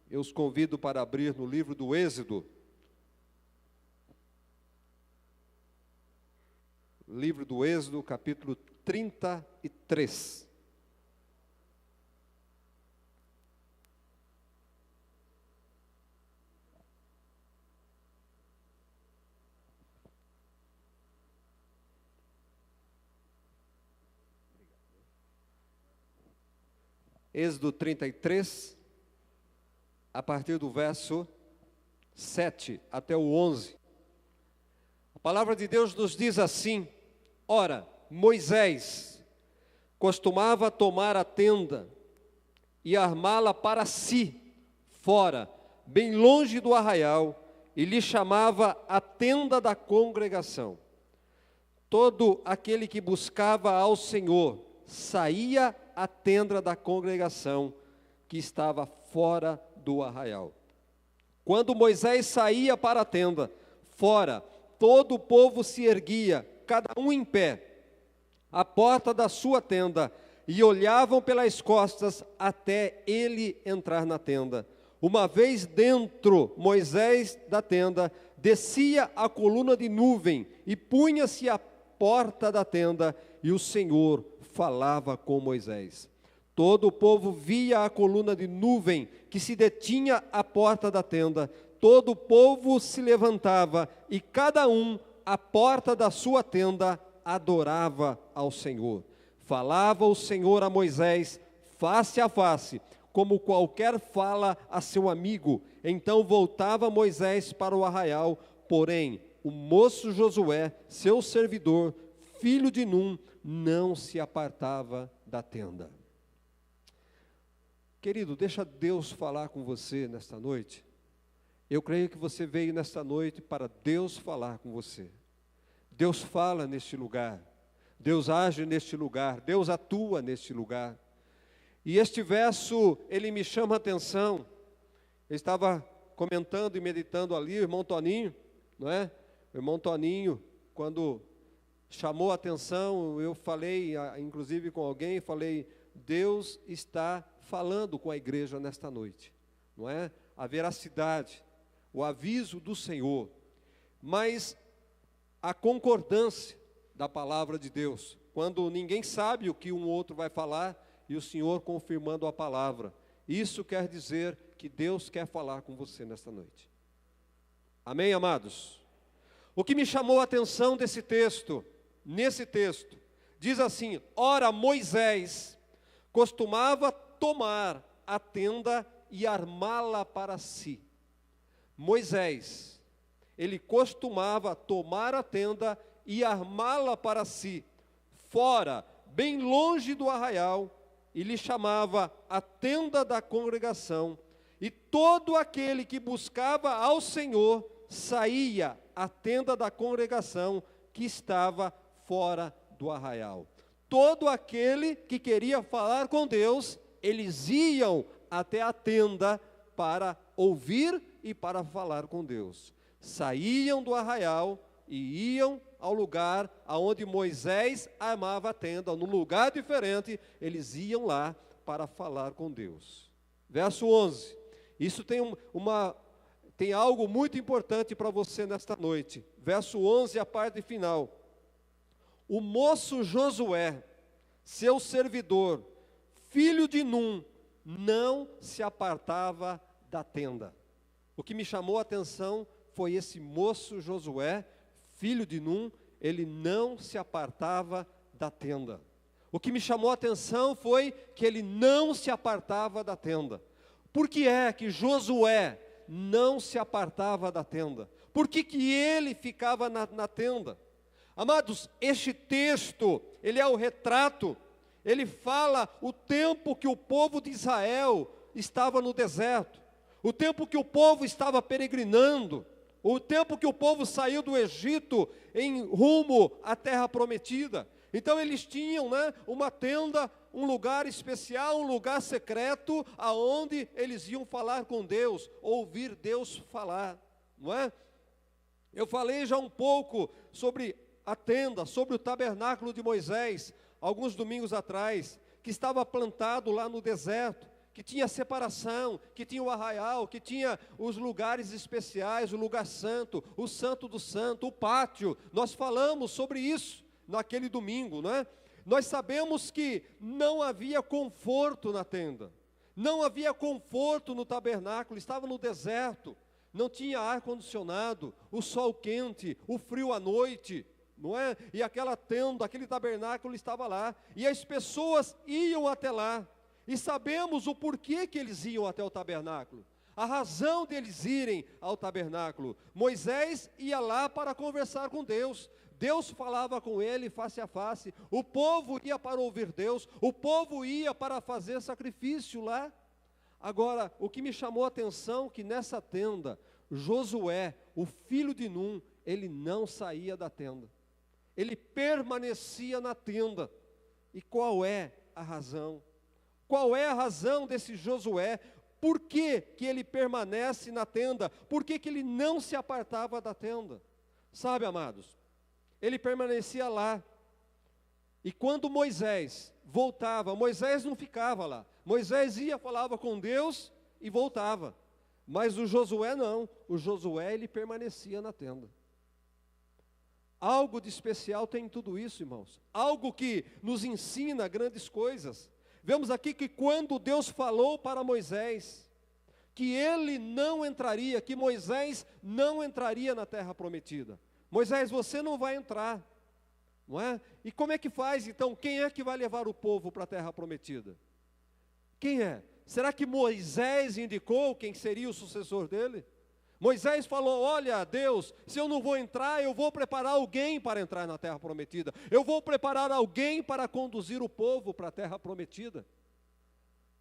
Eu os convido para abrir no livro do Êxodo. Livro do Êxodo, capítulo 33. Êxodo 33, a partir do verso 7 até o 11. A palavra de Deus nos diz assim: Ora, Moisés costumava tomar a tenda e armá-la para si, fora, bem longe do arraial, e lhe chamava a tenda da congregação. Todo aquele que buscava ao Senhor saía à tenda da congregação, que estava fora do arraial. Quando Moisés saía para a tenda, fora, todo o povo se erguia, cada um em pé, à porta da sua tenda, e olhavam pelas costas até ele entrar na tenda. Uma vez dentro, Moisés da tenda, descia a coluna de nuvem e punha-se à porta da tenda, e o Senhor falava com Moisés. Todo o povo via a coluna de nuvem que se detinha à porta da tenda. Todo o povo se levantava e cada um à porta da sua tenda adorava ao Senhor. Falava o Senhor a Moisés face a face, como qualquer fala a seu amigo. Então voltava Moisés para o arraial, porém o moço Josué, seu servidor, filho de Num, não se apartava da tenda. Querido, deixa Deus falar com você nesta noite. Eu creio que você veio nesta noite para Deus falar com você. Deus fala neste lugar. Deus age neste lugar. Deus atua neste lugar. E este verso, ele me chama a atenção. Eu estava comentando e meditando ali, o irmão Toninho, não é? O irmão Toninho, quando chamou a atenção, eu falei, inclusive com alguém, falei, Deus está falando com a igreja nesta noite, não é? A veracidade, o aviso do Senhor, mas a concordância da palavra de Deus, quando ninguém sabe o que um outro vai falar, e o Senhor confirmando a palavra, isso quer dizer que Deus quer falar com você nesta noite. Amém, amados? O que me chamou a atenção desse texto, nesse texto, diz assim: Ora, Moisés costumava tomar a tenda e armá-la para si. Moisés, ele costumava tomar a tenda e armá-la para si, fora, bem longe do arraial, e lhe chamava a tenda da congregação, e todo aquele que buscava ao Senhor saía à tenda da congregação que estava fora do arraial. Todo aquele que queria falar com Deus, eles iam até a tenda para ouvir e para falar com Deus. Saíam do arraial e iam ao lugar aonde Moisés armava a tenda, num lugar diferente, eles iam lá para falar com Deus. Verso 11. Isso tem algo muito importante para você nesta noite. Verso 11, a parte final. O moço Josué, seu servidor, filho de Num, não se apartava da tenda. O que me chamou a atenção foi esse moço Josué, filho de Num, ele não se apartava da tenda. O que me chamou a atenção foi que ele não se apartava da tenda. Por que é que Josué não se apartava da tenda? Por que ele ficava na tenda? Amados, este texto, ele é o retrato, ele fala o tempo que o povo de Israel estava no deserto, o tempo que o povo estava peregrinando, o tempo que o povo saiu do Egito em rumo à terra prometida. Então eles tinham, uma tenda, um lugar especial, um lugar secreto, aonde eles iam falar com Deus, ouvir Deus falar, não é? Eu falei já um pouco sobre a tenda, sobre o tabernáculo de Moisés, alguns domingos atrás, que estava plantado lá no deserto, Que tinha separação, que tinha o arraial, que tinha os lugares especiais, o lugar santo, o santo do santo, o pátio. Nós falamos sobre isso naquele domingo, não é? Nós sabemos que não havia conforto na tenda, não havia conforto no tabernáculo, estava no deserto, não tinha ar-condicionado, o sol quente, o frio à noite, não é? E aquela tenda, aquele tabernáculo estava lá, e as pessoas iam até lá, e sabemos o porquê que eles iam até o tabernáculo, a razão deles irem ao tabernáculo. Moisés ia lá para conversar com Deus, Deus falava com ele face a face, o povo ia para ouvir Deus, o povo ia para fazer sacrifício lá. Agora, o que me chamou a atenção, que nessa tenda, Josué, o filho de Num, ele não saía da tenda, ele permanecia na tenda. E qual é a razão? Qual é a razão desse Josué? Por que que ele permanece na tenda? Por que que ele não se apartava da tenda? Sabe, amados, ele permanecia lá. E quando Moisés voltava, Moisés não ficava lá. Moisés ia, falava com Deus e voltava. Mas o Josué não. O Josué, ele permanecia na tenda. Algo de especial tem em tudo isso, irmãos. Algo que nos ensina grandes coisas. Vemos aqui que quando Deus falou para Moisés, que ele não entraria, que Moisés não entraria na terra prometida. Moisés, você não vai entrar, não é? E como é que faz então? Quem é que vai levar o povo para a terra prometida? Quem é? Será que Moisés indicou quem seria o sucessor dele? Moisés falou, olha Deus, se eu não vou entrar, eu vou preparar alguém para entrar na terra prometida. Eu vou preparar alguém para conduzir o povo para a terra prometida.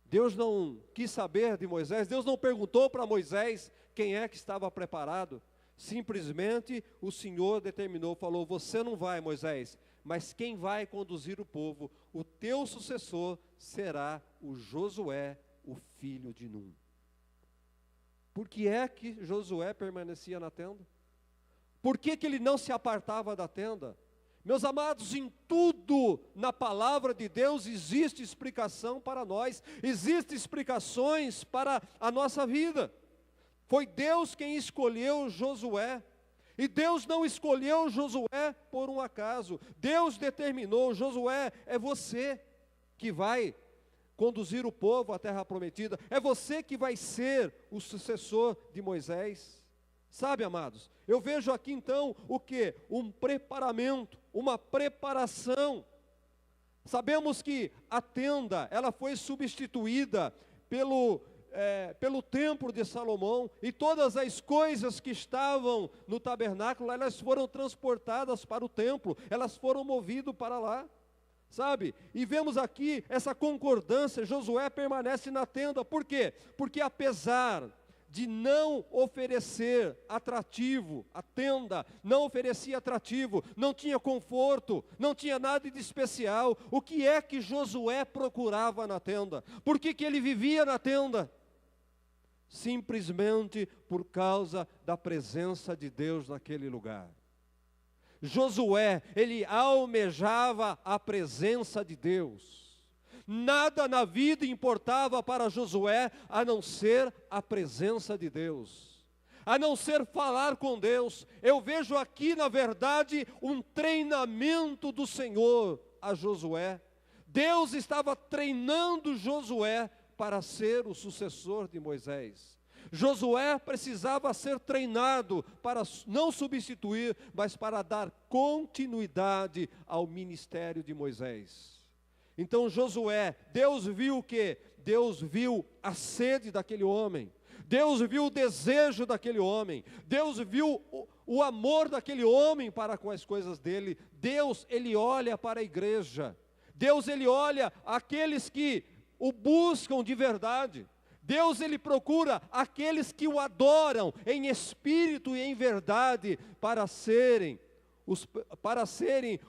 Deus não quis saber de Moisés, Deus não perguntou para Moisés quem é que estava preparado. Simplesmente o Senhor determinou, falou, você não vai, Moisés, mas quem vai conduzir o povo, o teu sucessor será o Josué, o filho de Num. Por que é que Josué permanecia na tenda? Por que que ele não se apartava da tenda? Meus amados, em tudo na palavra de Deus existe explicação para nós, existem explicações para a nossa vida. Foi Deus quem escolheu Josué, e Deus não escolheu Josué por um acaso. Deus determinou, Josué, é você que vai conduzir o povo à terra prometida, é você que vai ser o sucessor de Moisés. Sabe, amados, eu vejo aqui então o que? Um preparamento, uma preparação. Sabemos que a tenda, ela foi substituída pelo templo de Salomão, e todas as coisas que estavam no tabernáculo, elas foram transportadas para o templo, elas foram movidas para lá, sabe? E vemos aqui essa concordância, Josué permanece na tenda, por quê? Porque apesar de não oferecer atrativo, a tenda não oferecia atrativo, não tinha conforto, não tinha nada de especial, o que é que Josué procurava na tenda? Por que que ele vivia na tenda? Simplesmente por causa da presença de Deus naquele lugar. Josué, ele almejava a presença de Deus. Nada na vida importava para Josué a não ser a presença de Deus, a não ser falar com Deus. Eu vejo aqui, na verdade, um treinamento do Senhor a Josué. Deus estava treinando Josué para ser o sucessor de Moisés. Josué precisava ser treinado para não substituir, mas para dar continuidade ao ministério de Moisés. Então Josué, Deus viu o quê? Deus viu a sede daquele homem, Deus viu o desejo daquele homem, Deus viu o amor daquele homem para com as coisas dele. Deus, ele olha para a igreja, Deus, ele olha aqueles que o buscam de verdade. Deus, ele procura aqueles que o adoram em espírito e em verdade para serem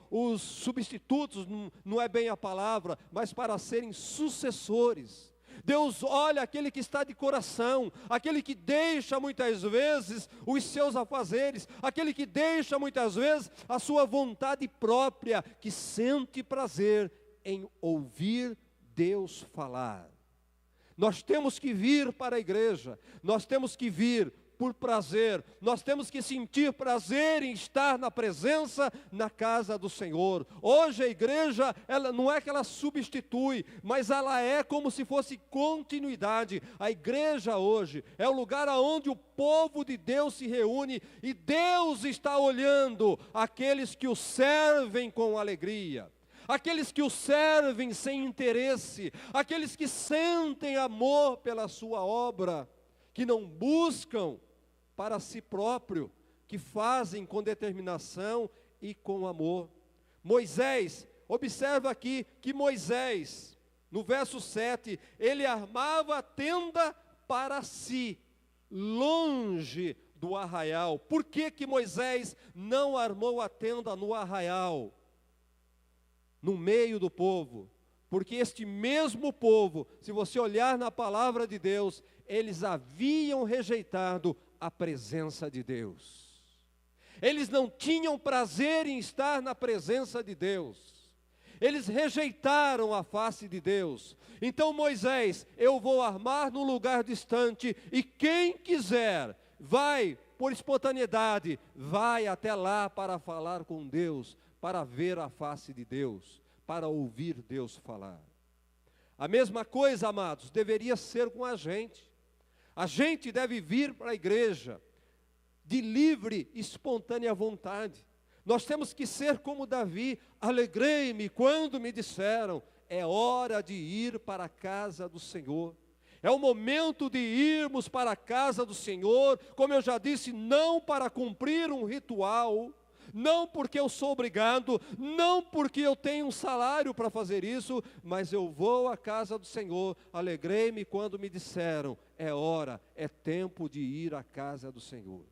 os substitutos, não é bem a palavra, mas para serem sucessores. Deus olha aquele que está de coração, aquele que deixa muitas vezes os seus afazeres, aquele que deixa muitas vezes a sua vontade própria, que sente prazer em ouvir Deus falar. Nós temos que vir para a igreja, nós temos que vir por prazer, nós temos que sentir prazer em estar na presença, na casa do Senhor. Hoje a igreja, ela não é que ela substitui, mas ela é como se fosse continuidade. A igreja hoje é o lugar onde o povo de Deus se reúne e Deus está olhando aqueles que o servem com alegria. Aqueles que o servem sem interesse, aqueles que sentem amor pela sua obra, que não buscam para si próprio, que fazem com determinação e com amor. Moisés, observa aqui que Moisés, no verso 7, ele armava a tenda para si, longe do arraial. Por que que Moisés não armou a tenda no arraial? No meio do povo, porque este mesmo povo, se você olhar na palavra de Deus, eles haviam rejeitado a presença de Deus. Eles não tinham prazer em estar na presença de Deus. Eles rejeitaram a face de Deus. Então Moisés, eu vou armar num lugar distante, e quem quiser, vai por espontaneidade, vai até lá para falar com Deus, para ver a face de Deus, para ouvir Deus falar. A mesma coisa, amados, deveria ser com a gente. A gente deve vir para a igreja de livre, espontânea vontade. Nós temos que ser como Davi. Alegrei-me quando me disseram, é hora de ir para a casa do Senhor. É o momento de irmos para a casa do Senhor, como eu já disse, não para cumprir um ritual, não porque eu sou obrigado, não porque eu tenho um salário para fazer isso, mas eu vou à casa do Senhor. Alegrei-me quando me disseram, é hora, é tempo de ir à casa do Senhor.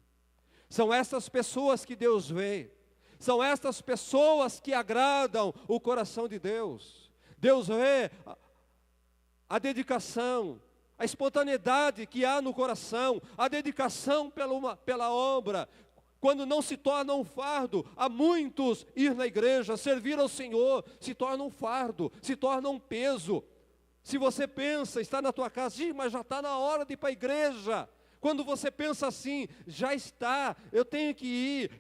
São essas pessoas que Deus vê, são essas pessoas que agradam o coração de Deus. Deus vê a dedicação, a espontaneidade que há no coração, a dedicação pela obra. Quando não se torna um fardo, há muitos ir na igreja, servir ao Senhor, se torna um fardo, se torna um peso. Se você pensa, está na tua casa, mas já está na hora de ir para a igreja. Quando você pensa assim, já está, eu tenho que ir,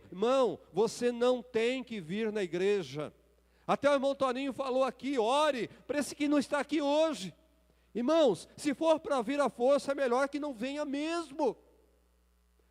Irmão, você não tem que vir na igreja. Até o irmão Toninho falou aqui, ore para esse que não está aqui hoje. Irmãos, se for para vir à força, é melhor que não venha mesmo.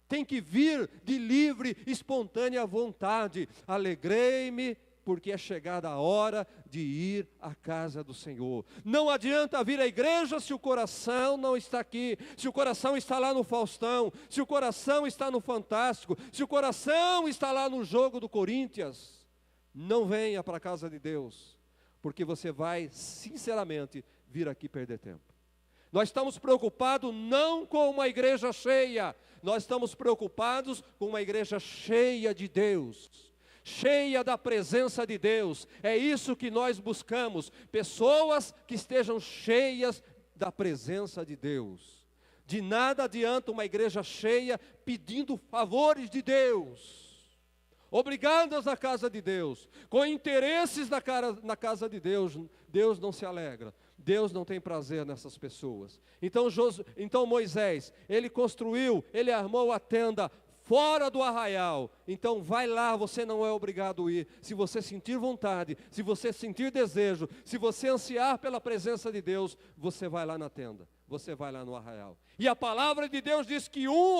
Tem que vir de livre, espontânea vontade. Alegrei-me, porque é chegada a hora de ir à casa do Senhor. Não adianta vir à igreja se o coração não está aqui, se o coração está lá no Faustão, se o coração está no Fantástico, se o coração está lá no jogo do Corinthians. Não venha para a casa de Deus, porque você vai, sinceramente, vir aqui perder tempo. Nós estamos preocupados não com uma igreja cheia, nós estamos preocupados com uma igreja cheia de Deus, cheia da presença de Deus. É isso que nós buscamos, pessoas que estejam cheias da presença de Deus. De nada adianta uma igreja cheia pedindo favores de Deus, obrigadas na casa de Deus, com interesses na casa de Deus. Deus não se alegra. Deus não tem prazer nessas pessoas. Então Moisés, ele construiu, ele armou a tenda fora do arraial. Então vai lá, você não é obrigado a ir. Se você sentir vontade, se você sentir desejo, se você ansiar pela presença de Deus, você vai lá na tenda, você vai lá no arraial. E a palavra de Deus diz que um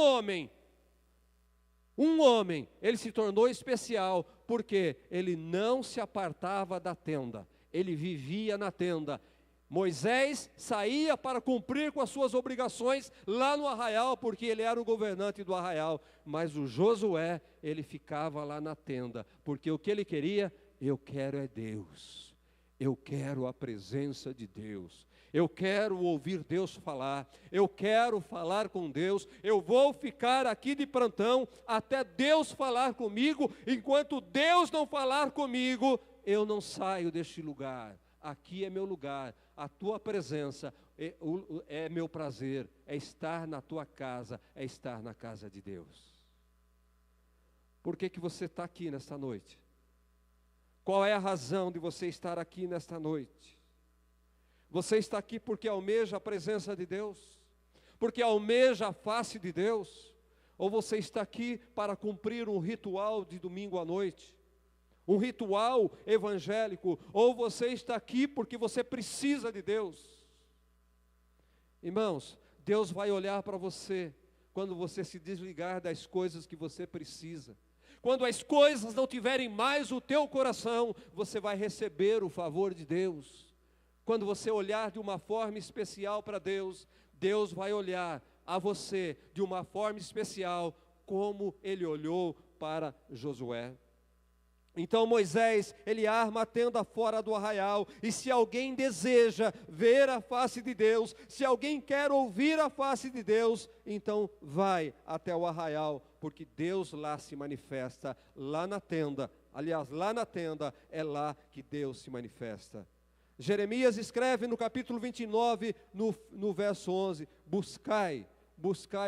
homem, ele se tornou especial, porque ele não se apartava da tenda, ele vivia na tenda. Moisés saía para cumprir com as suas obrigações lá no arraial, porque ele era o governante do arraial, mas o Josué, ele ficava lá na tenda, porque o que ele queria, eu quero é Deus, eu quero a presença de Deus, eu quero ouvir Deus falar, eu quero falar com Deus, eu vou ficar aqui de plantão até Deus falar comigo. Enquanto Deus não falar comigo, eu não saio deste lugar. Aqui é meu lugar, a tua presença é meu prazer, é estar na tua casa, é estar na casa de Deus. Por que você está aqui nesta noite? Qual é a razão de você estar aqui nesta noite? Você está aqui porque almeja a presença de Deus? Porque almeja a face de Deus? Ou você está aqui para cumprir um ritual de domingo à noite? Um ritual evangélico? Ou você está aqui porque você precisa de Deus? Irmãos, Deus vai olhar para você quando você se desligar das coisas que você precisa. Quando as coisas não tiverem mais o teu coração, você vai receber o favor de Deus. Quando você olhar de uma forma especial para Deus, Deus vai olhar a você de uma forma especial, como Ele olhou para Josué. Então Moisés, ele arma a tenda fora do arraial, e se alguém deseja ver a face de Deus, se alguém quer ouvir a face de Deus, então vai até o arraial, porque Deus lá se manifesta, lá na tenda. Aliás, lá na tenda é lá que Deus se manifesta. Jeremias escreve no capítulo 29, no verso 11, buscai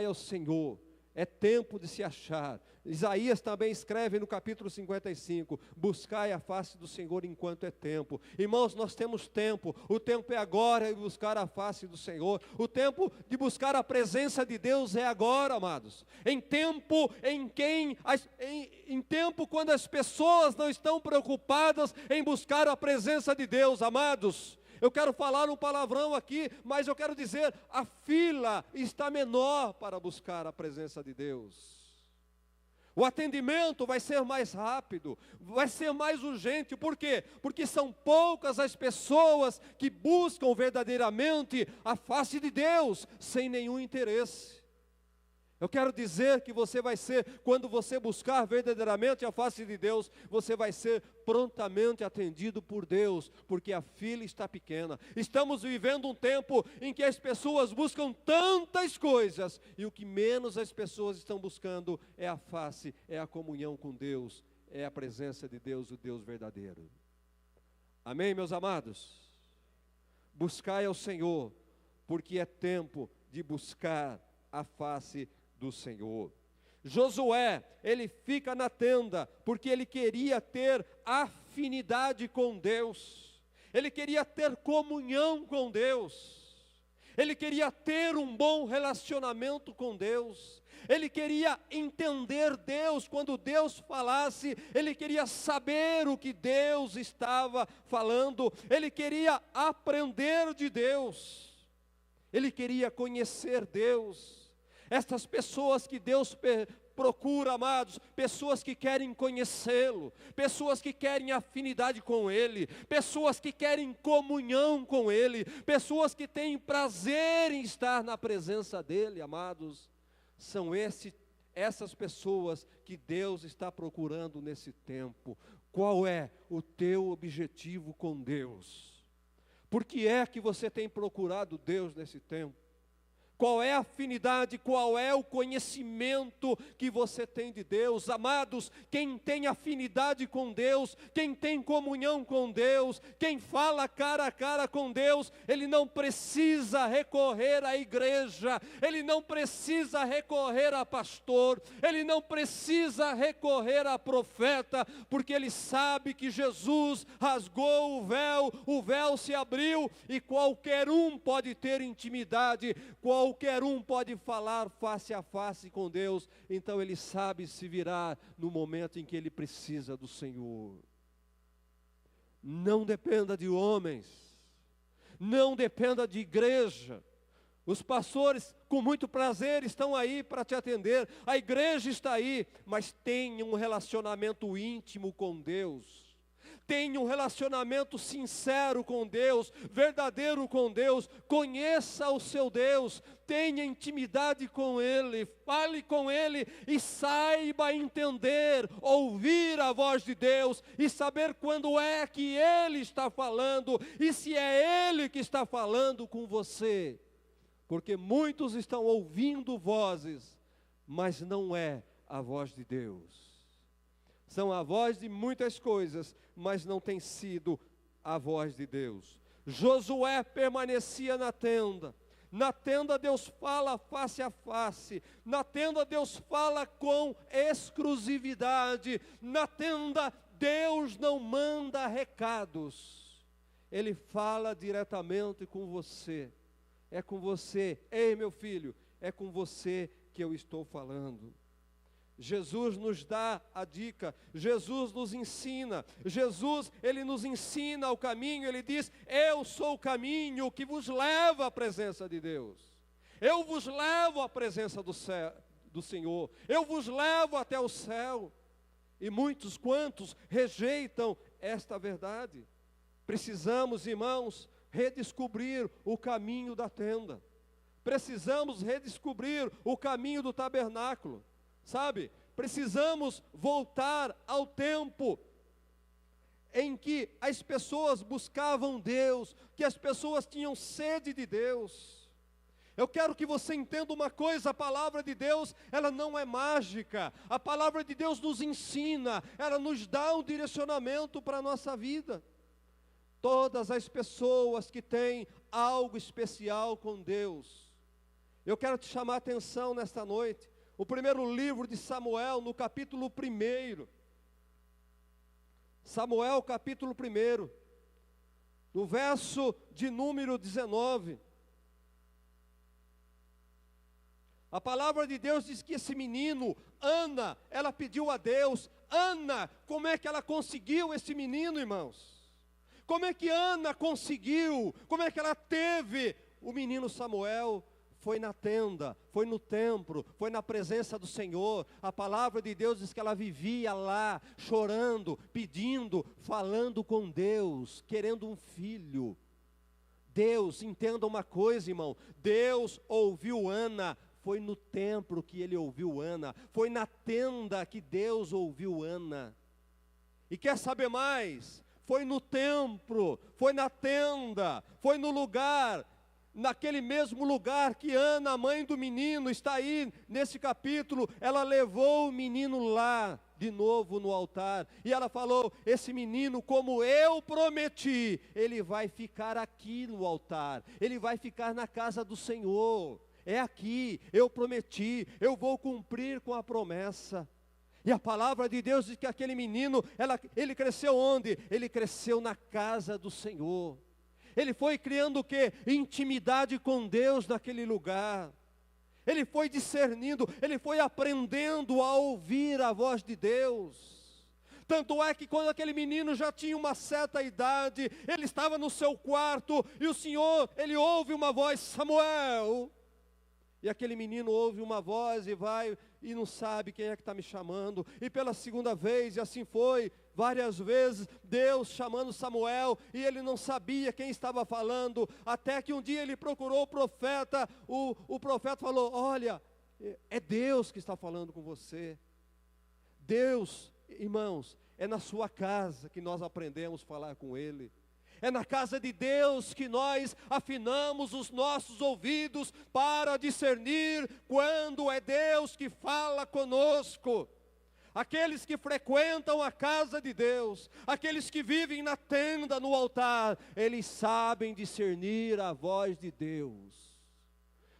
ao Senhor, é tempo de se achar. Isaías também escreve no capítulo 55, buscai a face do Senhor enquanto é tempo. Irmãos, nós temos tempo, o tempo é agora de buscar a face do Senhor, o tempo de buscar a presença de Deus é agora, amados. Em tempo quando as pessoas não estão preocupadas em buscar a presença de Deus, amados. Eu quero falar um palavrão aqui, mas eu quero dizer, a fila está menor para buscar a presença de Deus. O atendimento vai ser mais rápido, vai ser mais urgente. Por quê? Porque são poucas as pessoas que buscam verdadeiramente a face de Deus, sem nenhum interesse. Eu quero dizer que você vai ser, quando você buscar verdadeiramente a face de Deus, você vai ser prontamente atendido por Deus, porque a fila está pequena. Estamos vivendo um tempo em que as pessoas buscam tantas coisas, e o que menos as pessoas estão buscando é a face, é a comunhão com Deus, é a presença de Deus, o Deus verdadeiro. Amém, meus amados? Buscai ao Senhor, porque é tempo de buscar a face do Senhor. Josué, ele fica na tenda, porque ele queria ter afinidade com Deus, ele queria ter comunhão com Deus, ele queria ter um bom relacionamento com Deus, ele queria entender Deus, quando Deus falasse, ele queria saber o que Deus estava falando, ele queria aprender de Deus, ele queria conhecer Deus. Estas pessoas que Deus procura, amados, pessoas que querem conhecê-lo, pessoas que querem afinidade com Ele, pessoas que querem comunhão com Ele, pessoas que têm prazer em estar na presença dEle, amados, são essas pessoas que Deus está procurando nesse tempo. Qual é o teu objetivo com Deus? Por que é que você tem procurado Deus nesse tempo? Qual é a afinidade, qual é o conhecimento que você tem de Deus? Amados, quem tem afinidade com Deus, quem tem comunhão com Deus, quem fala cara a cara com Deus, ele não precisa recorrer à igreja, ele não precisa recorrer a pastor, ele não precisa recorrer a profeta, porque ele sabe que Jesus rasgou o véu se abriu, e qualquer um pode ter intimidade, qualquer um pode falar face a face com Deus, então ele sabe se virar no momento em que ele precisa do Senhor. Não dependa de homens, não dependa de igreja. Os pastores, com muito prazer, estão aí para te atender, a igreja está aí, mas tenha um relacionamento íntimo com Deus. Tenha um relacionamento sincero com Deus, verdadeiro com Deus, conheça o seu Deus, tenha intimidade com Ele, fale com Ele e saiba entender, ouvir a voz de Deus e saber quando é que Ele está falando e se é Ele que está falando com você. Porque muitos estão ouvindo vozes, mas não é a voz de Deus. São a voz de muitas coisas, mas não tem sido a voz de Deus. Josué permanecia na tenda. Na tenda Deus fala face a face. Na tenda Deus fala com exclusividade. Na tenda Deus não manda recados. Ele fala diretamente com você. É com você, ei meu filho, é com você que eu estou falando. Jesus nos dá a dica, Jesus nos ensina, Jesus, Ele nos ensina o caminho, Ele diz, eu sou o caminho que vos leva à presença de Deus. Eu vos levo à presença do Senhor, eu vos levo até o céu. E muitos quantos rejeitam esta verdade. Precisamos, irmãos, redescobrir o caminho da tenda. Precisamos redescobrir o caminho do tabernáculo. Sabe, precisamos voltar ao tempo em que as pessoas buscavam Deus, que as pessoas tinham sede de Deus. Eu quero que você entenda uma coisa, a palavra de Deus, ela não é mágica. A palavra de Deus nos ensina, ela nos dá um direcionamento para a nossa vida. Todas as pessoas que têm algo especial com Deus, eu quero te chamar a atenção nesta noite. O primeiro livro de Samuel, no capítulo 1. Samuel, capítulo 1, no verso de número 19. A palavra de Deus diz que esse menino, Ana, ela pediu a Deus. Ana, como é que ela conseguiu esse menino, irmãos? Como é que Ana conseguiu? Como é que ela teve o menino Samuel? Foi na tenda, foi no templo, foi na presença do Senhor. A palavra de Deus diz que ela vivia lá, chorando, pedindo, falando com Deus, querendo um filho. Deus, entenda uma coisa, irmão, Deus ouviu Ana. Foi no templo que Ele ouviu Ana, foi na tenda que Deus ouviu Ana. E quer saber mais? Foi no templo, foi na tenda, foi no lugar, naquele mesmo lugar que Ana, a mãe do menino, está aí nesse capítulo, ela levou o menino lá, de novo no altar, e ela falou, esse menino, como eu prometi, ele vai ficar aqui no altar, ele vai ficar na casa do Senhor, é aqui, eu prometi, eu vou cumprir com a promessa. E a palavra de Deus diz que aquele menino, ele cresceu onde? Ele cresceu na casa do Senhor. Ele foi criando o quê? Intimidade com Deus naquele lugar. Ele foi discernindo, ele foi aprendendo a ouvir a voz de Deus. Tanto é que quando aquele menino já tinha uma certa idade, ele estava no seu quarto, e o Senhor, ele ouve uma voz, Samuel. E aquele menino ouve uma voz e vai, e não sabe quem é que está me chamando. E pela segunda vez, e assim foi, várias vezes, Deus chamando Samuel, e ele não sabia quem estava falando, até que um dia ele procurou o profeta, o profeta falou, olha, é Deus que está falando com você. Deus, irmãos, é na sua casa que nós aprendemos a falar com Ele. É na casa de Deus que nós afinamos os nossos ouvidos para discernir quando é Deus que fala conosco. Aqueles que frequentam a casa de Deus, aqueles que vivem na tenda, no altar, eles sabem discernir a voz de Deus.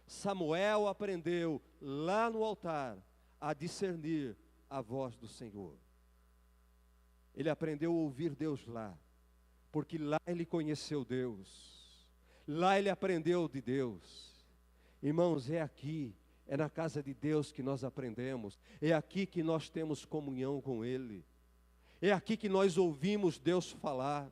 Samuel aprendeu lá no altar a discernir a voz do Senhor. Ele aprendeu a ouvir Deus lá. Porque lá ele conheceu Deus, lá ele aprendeu de Deus. Irmãos, é aqui, é na casa de Deus que nós aprendemos, é aqui que nós temos comunhão com Ele, é aqui que nós ouvimos Deus falar.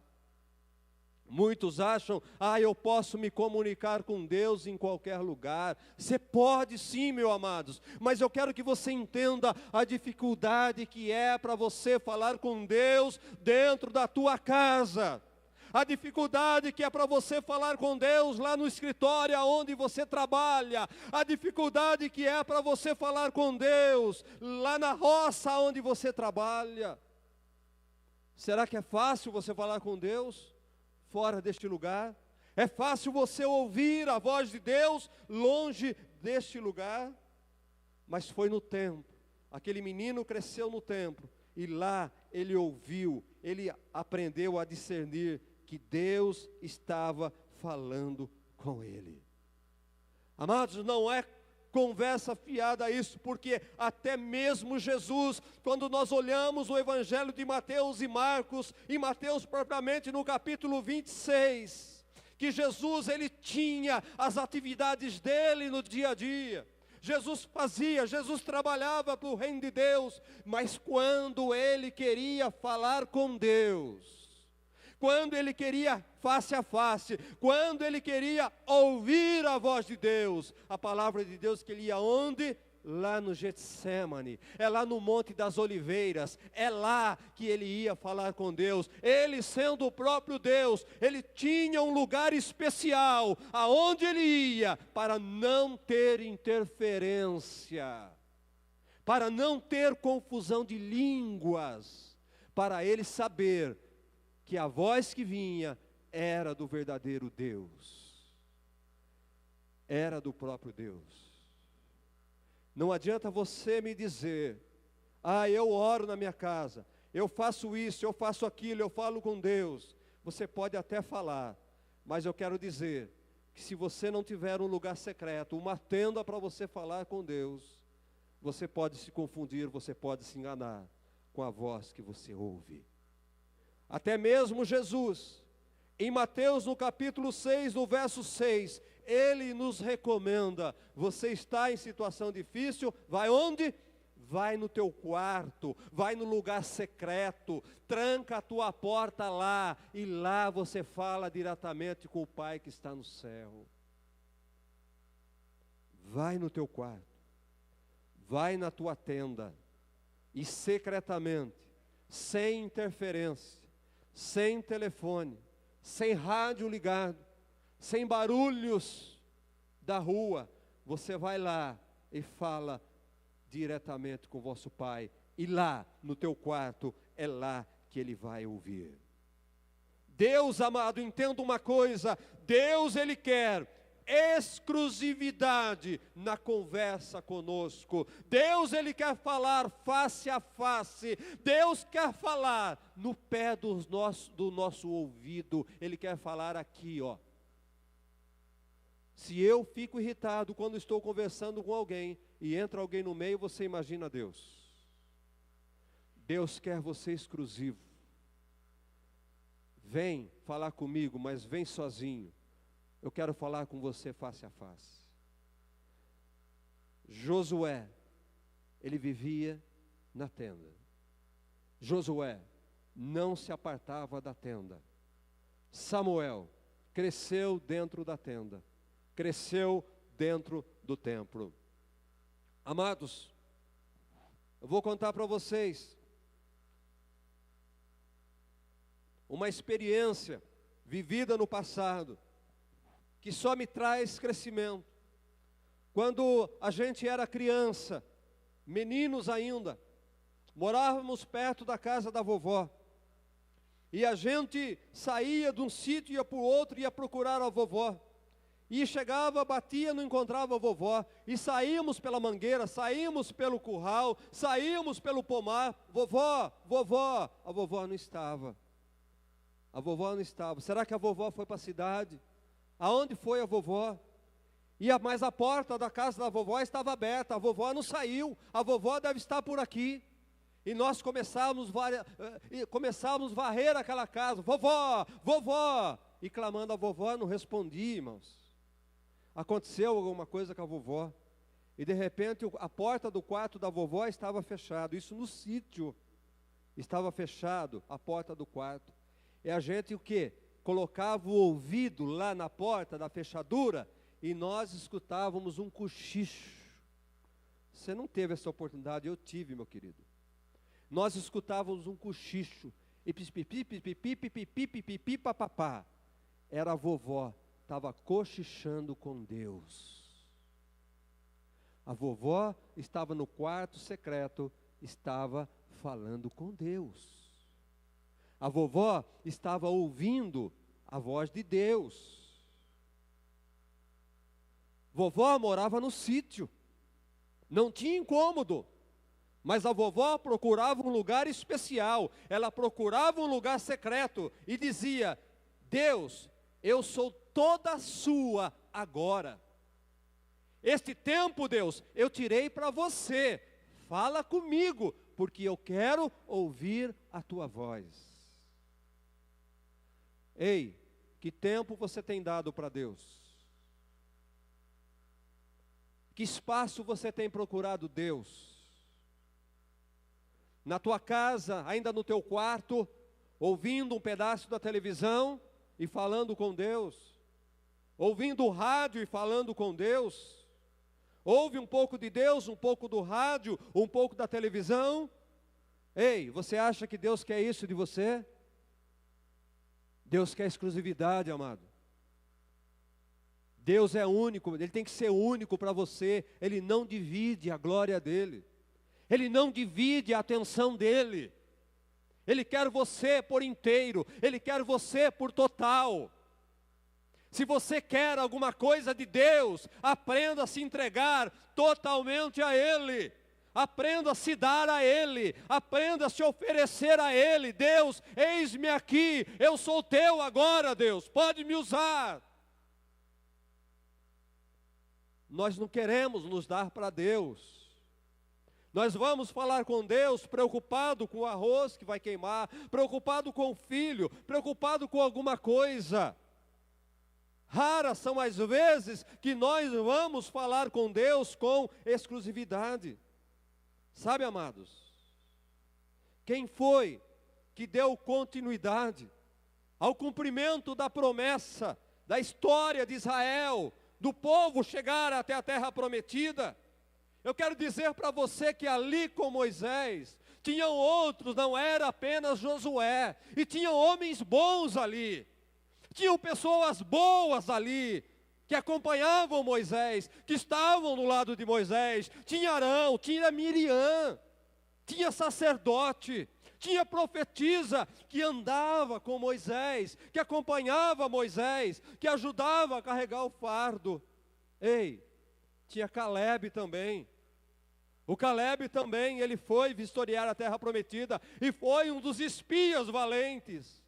Muitos acham, eu posso me comunicar com Deus em qualquer lugar. Você pode sim, meus amados, mas eu quero que você entenda a dificuldade que é para você falar com Deus dentro da tua casa. A dificuldade que é para você falar com Deus lá no escritório onde você trabalha. A dificuldade que é para você falar com Deus lá na roça onde você trabalha. Será que é fácil você falar com Deus fora deste lugar? É fácil você ouvir a voz de Deus longe deste lugar? Mas foi no templo. Aquele menino cresceu no templo e lá ele ouviu, ele aprendeu a discernir que Deus estava falando com ele. Amados, não é conversa fiada a isso, porque até mesmo Jesus, quando nós olhamos o Evangelho de Mateus e Marcos, em Mateus propriamente no capítulo 26, que Jesus ele tinha as atividades dele no dia a dia. Jesus trabalhava para o reino de Deus, mas quando ele queria falar com Deus, quando ele queria face a face, quando ele queria ouvir a voz de Deus, a palavra de Deus, que ele ia onde? Lá no Getsemane, é lá no Monte das Oliveiras, é lá que ele ia falar com Deus. Ele sendo o próprio Deus, ele tinha um lugar especial, aonde ele ia, para não ter interferência, para não ter confusão de línguas, para ele saber que a voz que vinha era do verdadeiro Deus, era do próprio Deus. Não adianta você me dizer, eu oro na minha casa, eu faço isso, eu faço aquilo, eu falo com Deus. Você pode até falar, mas eu quero dizer que se você não tiver um lugar secreto, uma tenda para você falar com Deus, você pode se confundir, você pode se enganar com a voz que você ouve. Até mesmo Jesus, em Mateus no capítulo 6, no verso 6, ele nos recomenda: você está em situação difícil, vai onde? Vai no teu quarto, vai no lugar secreto, tranca a tua porta lá, e lá você fala diretamente com o Pai que está no céu. Vai no teu quarto, vai na tua tenda, e secretamente, sem interferência, sem telefone, sem rádio ligado, sem barulhos da rua, você vai lá e fala diretamente com vosso Pai, e lá no teu quarto, é lá que Ele vai ouvir. Deus amado, entenda uma coisa, Deus Ele quer exclusividade na conversa conosco. Deus Ele quer falar face a face, Deus quer falar no pé do nosso ouvido, Ele quer falar aqui, ó. Se eu fico irritado quando estou conversando com alguém, e entra alguém no meio, você imagina Deus. Deus quer você exclusivo. Vem falar comigo, mas vem sozinho. Eu quero falar com você face a face. Josué, ele vivia na tenda. Josué não se apartava da tenda. Samuel cresceu dentro da tenda. Cresceu dentro do templo. Amados, eu vou contar para vocês uma experiência vivida no passado, que só me traz crescimento. Quando a gente era criança, meninos ainda, morávamos perto da casa da vovó, e a gente saía de um sítio, ia para o outro, ia procurar a vovó, e chegava, batia, não encontrava a vovó, e saímos pela mangueira, saímos pelo curral, saímos pelo pomar, vovó, a vovó não estava. A vovó não estava. Será que a vovó foi para a cidade? Aonde foi a vovó? Mas a porta da casa da vovó estava aberta, a vovó não saiu, a vovó deve estar por aqui. E nós começávamos a varrer aquela casa, vovó, e clamando a vovó, não respondia, irmãos. Aconteceu alguma coisa com a vovó, e de repente a porta do quarto da vovó estava fechada, isso no sítio, estava fechado a porta do quarto, e a gente o quê? Colocava o ouvido lá na porta da fechadura, e nós escutávamos um cochicho. Você não teve essa oportunidade, eu tive, meu querido. Nós escutávamos um cochicho, e pipipi, papapá. Era a vovó, estava cochichando com Deus. A vovó estava no quarto secreto, estava falando com Deus. A vovó estava ouvindo a voz de Deus. Vovó morava no sítio, não tinha incômodo, mas a vovó procurava um lugar especial, ela procurava um lugar secreto e dizia: Deus, eu sou toda sua agora. Este tempo, Deus, eu tirei para você. Fala comigo, porque eu quero ouvir a tua voz. Ei, que tempo você tem dado para Deus? Que espaço você tem procurado Deus? Na tua casa, ainda no teu quarto, ouvindo um pedaço da televisão e falando com Deus? Ouvindo o rádio e falando com Deus? Ouve um pouco de Deus, um pouco do rádio, um pouco da televisão? Ei, você acha que Deus quer isso de você? Deus quer exclusividade, amado. Deus é único, Ele tem que ser único para você. Ele não divide a glória dEle. Ele não divide a atenção dEle. Ele quer você por inteiro. Ele quer você por total. Se você quer alguma coisa de Deus, aprenda a se entregar totalmente a Ele. Aprenda a se dar a Ele. Aprenda a se oferecer a Ele. Deus, eis-me aqui. Eu sou teu agora, Deus. Pode me usar. Nós não queremos nos dar para Deus. Nós vamos falar com Deus preocupado com o arroz que vai queimar, preocupado com o filho, preocupado com alguma coisa. Raras são as vezes que nós vamos falar com Deus com exclusividade. Sabe, amados, quem foi que deu continuidade ao cumprimento da promessa, da história de Israel, do povo chegar até a terra prometida? Eu quero dizer para você que ali com Moisés, tinham outros, não era apenas Josué, e tinham homens bons ali, tinham pessoas boas ali, que acompanhavam Moisés, que estavam no lado de Moisés. Tinha Arão, tinha Miriam, tinha sacerdote, tinha profetisa que andava com Moisés, que acompanhava Moisés, que ajudava a carregar o fardo. Ei, tinha Calebe também. O Calebe também, ele foi vistoriar a terra prometida e foi um dos espias valentes.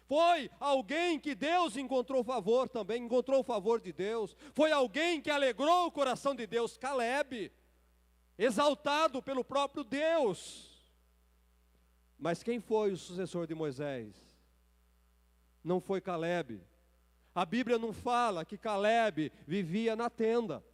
Foi alguém que Deus encontrou favor também, encontrou o favor de Deus. Foi alguém que alegrou o coração de Deus, Calebe, exaltado pelo próprio Deus. Mas quem foi o sucessor de Moisés? Não foi Calebe. A Bíblia não fala que Calebe vivia na tenda.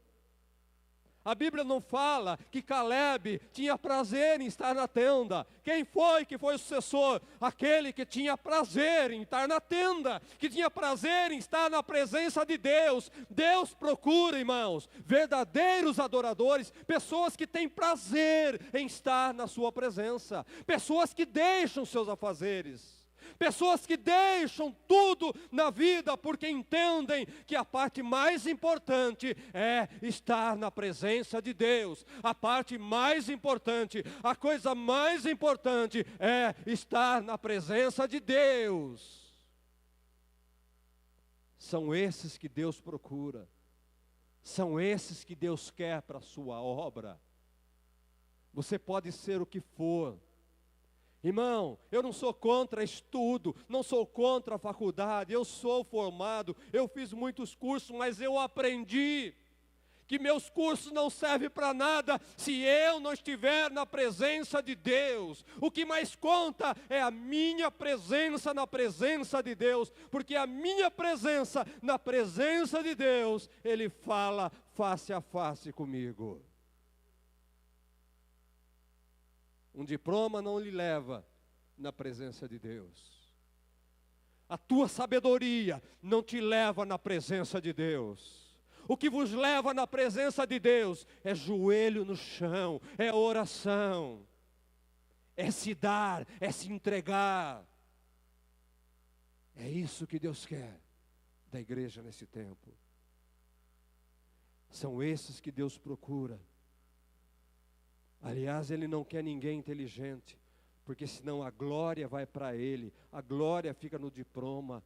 A Bíblia não fala que Calebe tinha prazer em estar na tenda. Quem foi que foi o sucessor? Aquele que tinha prazer em estar na tenda, que tinha prazer em estar na presença de Deus. Deus procura, irmãos, verdadeiros adoradores, pessoas que têm prazer em estar na sua presença, pessoas que deixam seus afazeres, pessoas que deixam tudo na vida porque entendem que a parte mais importante é estar na presença de Deus. A parte mais importante, a coisa mais importante é estar na presença de Deus. São esses que Deus procura. São esses que Deus quer para a sua obra. Você pode ser o que for. Irmão, eu não sou contra estudo, não sou contra a faculdade, eu sou formado, eu fiz muitos cursos, mas eu aprendi que meus cursos não servem para nada se eu não estiver na presença de Deus. O que mais conta é a minha presença na presença de Deus, porque a minha presença na presença de Deus, Ele fala face a face comigo. Um diploma não lhe leva na presença de Deus. A tua sabedoria não te leva na presença de Deus. O que vos leva na presença de Deus é joelho no chão, é oração, é se dar, é se entregar. É isso que Deus quer da igreja nesse tempo. São esses que Deus procura. Aliás, Ele não quer ninguém inteligente, porque senão a glória vai para Ele, a glória fica no diploma.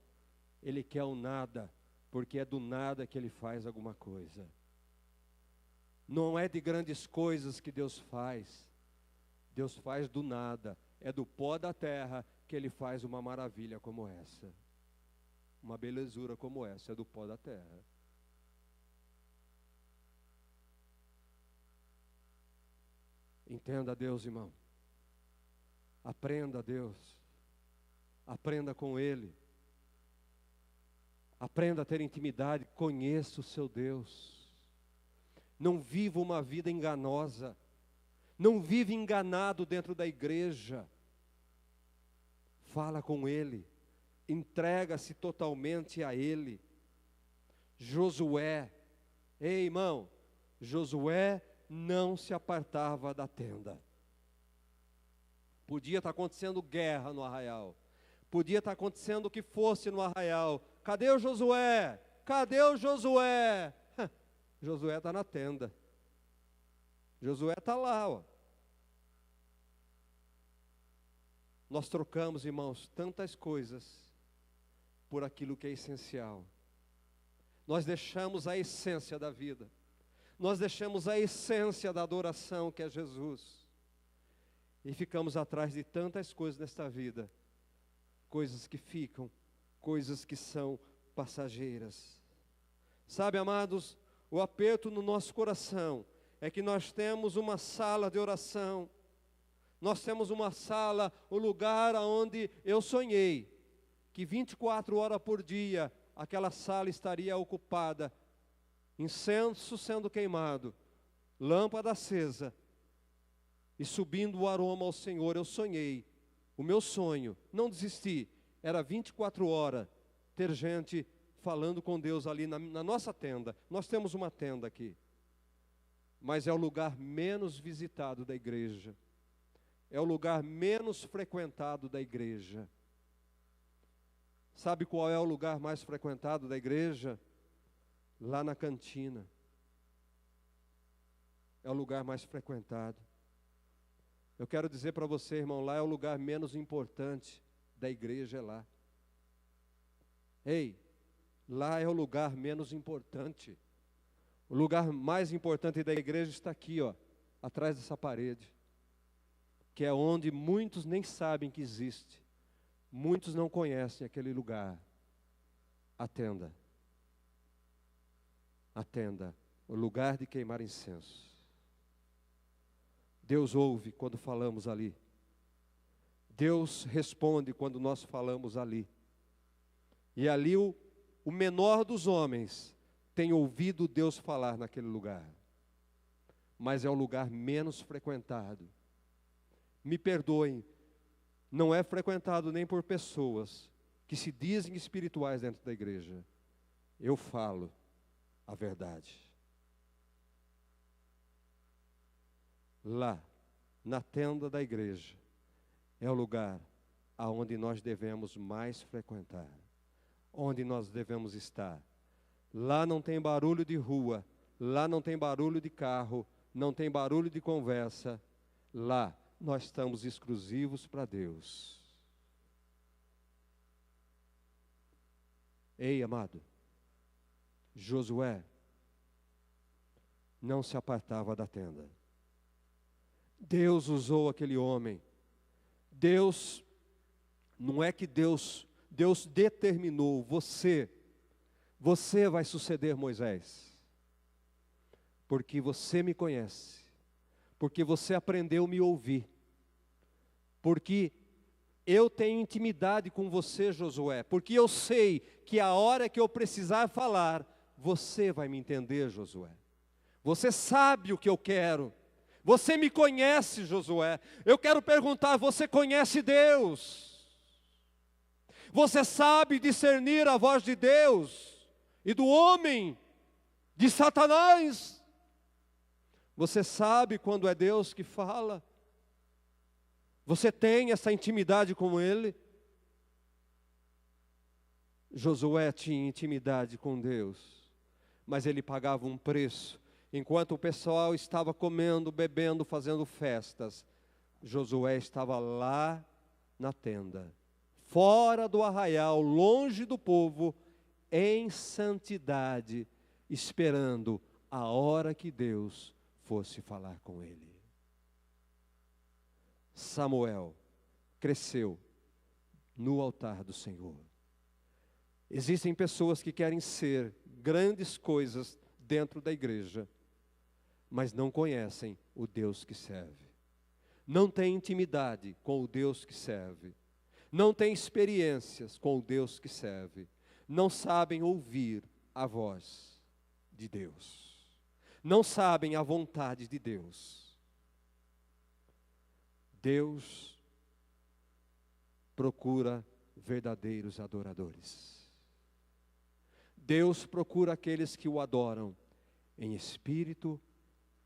Ele quer o nada, porque é do nada que Ele faz alguma coisa. Não é de grandes coisas que Deus faz do nada, é do pó da terra que Ele faz uma maravilha como essa, uma belezura como essa, é do pó da terra. Entenda Deus, irmão. Aprenda a Deus. Aprenda com Ele. Aprenda a ter intimidade. Conheça o seu Deus. Não viva uma vida enganosa. Não vive enganado dentro da igreja. Fala com Ele. Entrega-se totalmente a Ele. Josué. Ei, irmão. Josué não se apartava da tenda. Podia estar acontecendo guerra no arraial. Podia estar acontecendo o que fosse no arraial. Cadê o Josué? Cadê o Josué? Josué está na tenda. Josué está lá, ó. Nós trocamos, irmãos, tantas coisas por aquilo que é essencial. Nós deixamos a essência da vida. Nós deixamos a essência da adoração, que é Jesus. E ficamos atrás de tantas coisas nesta vida. Coisas que ficam, coisas que são passageiras. Sabe, amados, o aperto no nosso coração é que nós temos uma sala de oração. Nós temos uma sala, o lugar onde eu sonhei que 24 horas por dia aquela sala estaria ocupada, incenso sendo queimado, lâmpada acesa e subindo o aroma ao Senhor. Eu sonhei, o meu sonho, não desisti, era 24 horas ter gente falando com Deus ali na nossa tenda. Nós temos uma tenda aqui, mas é o lugar menos visitado da igreja, é o lugar menos frequentado da igreja. Sabe qual é o lugar mais frequentado da igreja? Lá na cantina. É o lugar mais frequentado. Eu quero dizer para você, irmão, lá é o lugar menos importante da igreja, é lá. Ei, lá é o lugar menos importante. O lugar mais importante da igreja está aqui, ó, atrás dessa parede, que é onde muitos nem sabem que existe. Muitos não conhecem aquele lugar. A tenda. A tenda, o lugar de queimar incenso. Deus ouve quando falamos ali. Deus responde quando nós falamos ali. E ali o menor dos homens tem ouvido Deus falar naquele lugar. Mas é o lugar menos frequentado. Me perdoem, não é frequentado nem por pessoas que se dizem espirituais dentro da igreja. Eu falo a verdade. Lá, na tenda da igreja, é o lugar aonde nós devemos mais frequentar, onde nós devemos estar. Lá não tem barulho de rua, lá não tem barulho de carro, não tem barulho de conversa. Lá nós estamos exclusivos para Deus. Ei, amado, Josué não se apartava da tenda. Deus usou aquele homem. Deus, não é que Deus determinou, você vai suceder Moisés. Porque você me conhece. Porque você aprendeu a me ouvir. Porque eu tenho intimidade com você, Josué. Porque eu sei que a hora que eu precisar falar, você vai me entender, Josué. Você sabe o que eu quero. Você me conhece, Josué. Eu quero perguntar, você conhece Deus? Você sabe discernir a voz de Deus e do homem, de Satanás? Você sabe quando é Deus que fala? Você tem essa intimidade com Ele? Josué tinha intimidade com Deus, mas ele pagava um preço. Enquanto o pessoal estava comendo, bebendo, fazendo festas, Josué estava lá na tenda, fora do arraial, longe do povo, em santidade, esperando a hora que Deus fosse falar com ele. Samuel cresceu no altar do Senhor. Existem pessoas que querem ser grandes coisas dentro da igreja, mas não conhecem o Deus que serve. não tem intimidade com o Deus que serve, não tem experiências com o Deus que serve, não sabem ouvir a voz de Deus, não sabem a vontade de Deus. Deus procura verdadeiros adoradores. Deus procura aqueles que o adoram em espírito,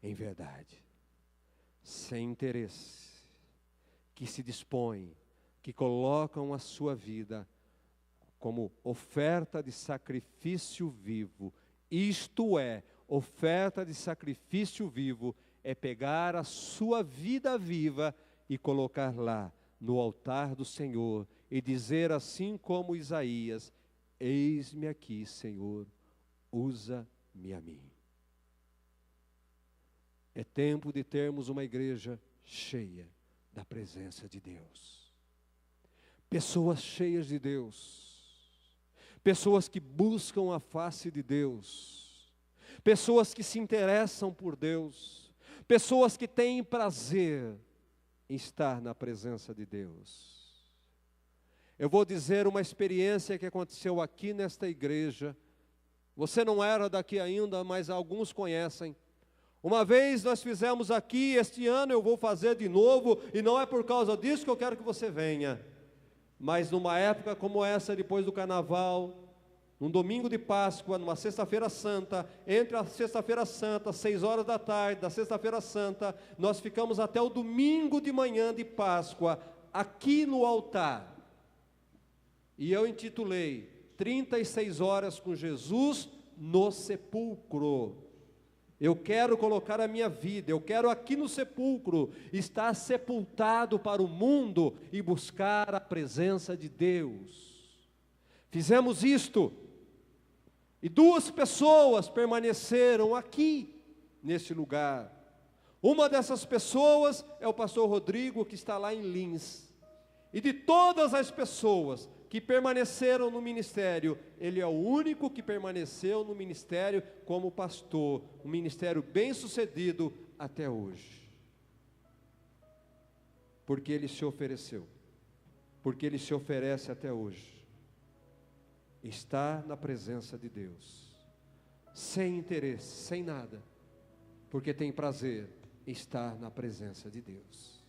em verdade, sem interesse, que se dispõem, que colocam a sua vida como oferta de sacrifício vivo. Isto é, oferta de sacrifício vivo é pegar a sua vida viva e colocar lá no altar do Senhor e dizer assim como Isaías: eis-me aqui, Senhor, usa-me a mim. É tempo de termos uma igreja cheia da presença de Deus. Pessoas cheias de Deus. Pessoas que buscam a face de Deus. Pessoas que se interessam por Deus. Pessoas que têm prazer em estar na presença de Deus. Eu vou dizer uma experiência que aconteceu aqui nesta igreja. Você não era daqui ainda, mas alguns conhecem. Uma vez nós fizemos aqui, este ano eu vou fazer de novo, e não é por causa disso que eu quero que você venha. Mas numa época como essa, depois do carnaval, num domingo de Páscoa, numa sexta-feira santa, entre a sexta-feira santa, 6 horas da tarde, da sexta-feira santa, nós ficamos até o domingo de manhã de Páscoa, aqui no altar. E eu intitulei 36 horas com Jesus no sepulcro. Eu quero colocar a minha vida, eu quero aqui no sepulcro estar sepultado para o mundo e buscar a presença de Deus. Fizemos isto, e 2 pessoas permaneceram aqui, nesse lugar. Uma dessas pessoas é o pastor Rodrigo, que está lá em Lins. E de todas as pessoas que permaneceram no ministério, ele é o único que permaneceu no ministério como pastor, um ministério bem sucedido até hoje. Porque ele se ofereceu, porque ele se oferece até hoje. Está na presença de Deus, sem interesse, sem nada, porque tem prazer em estar na presença de Deus.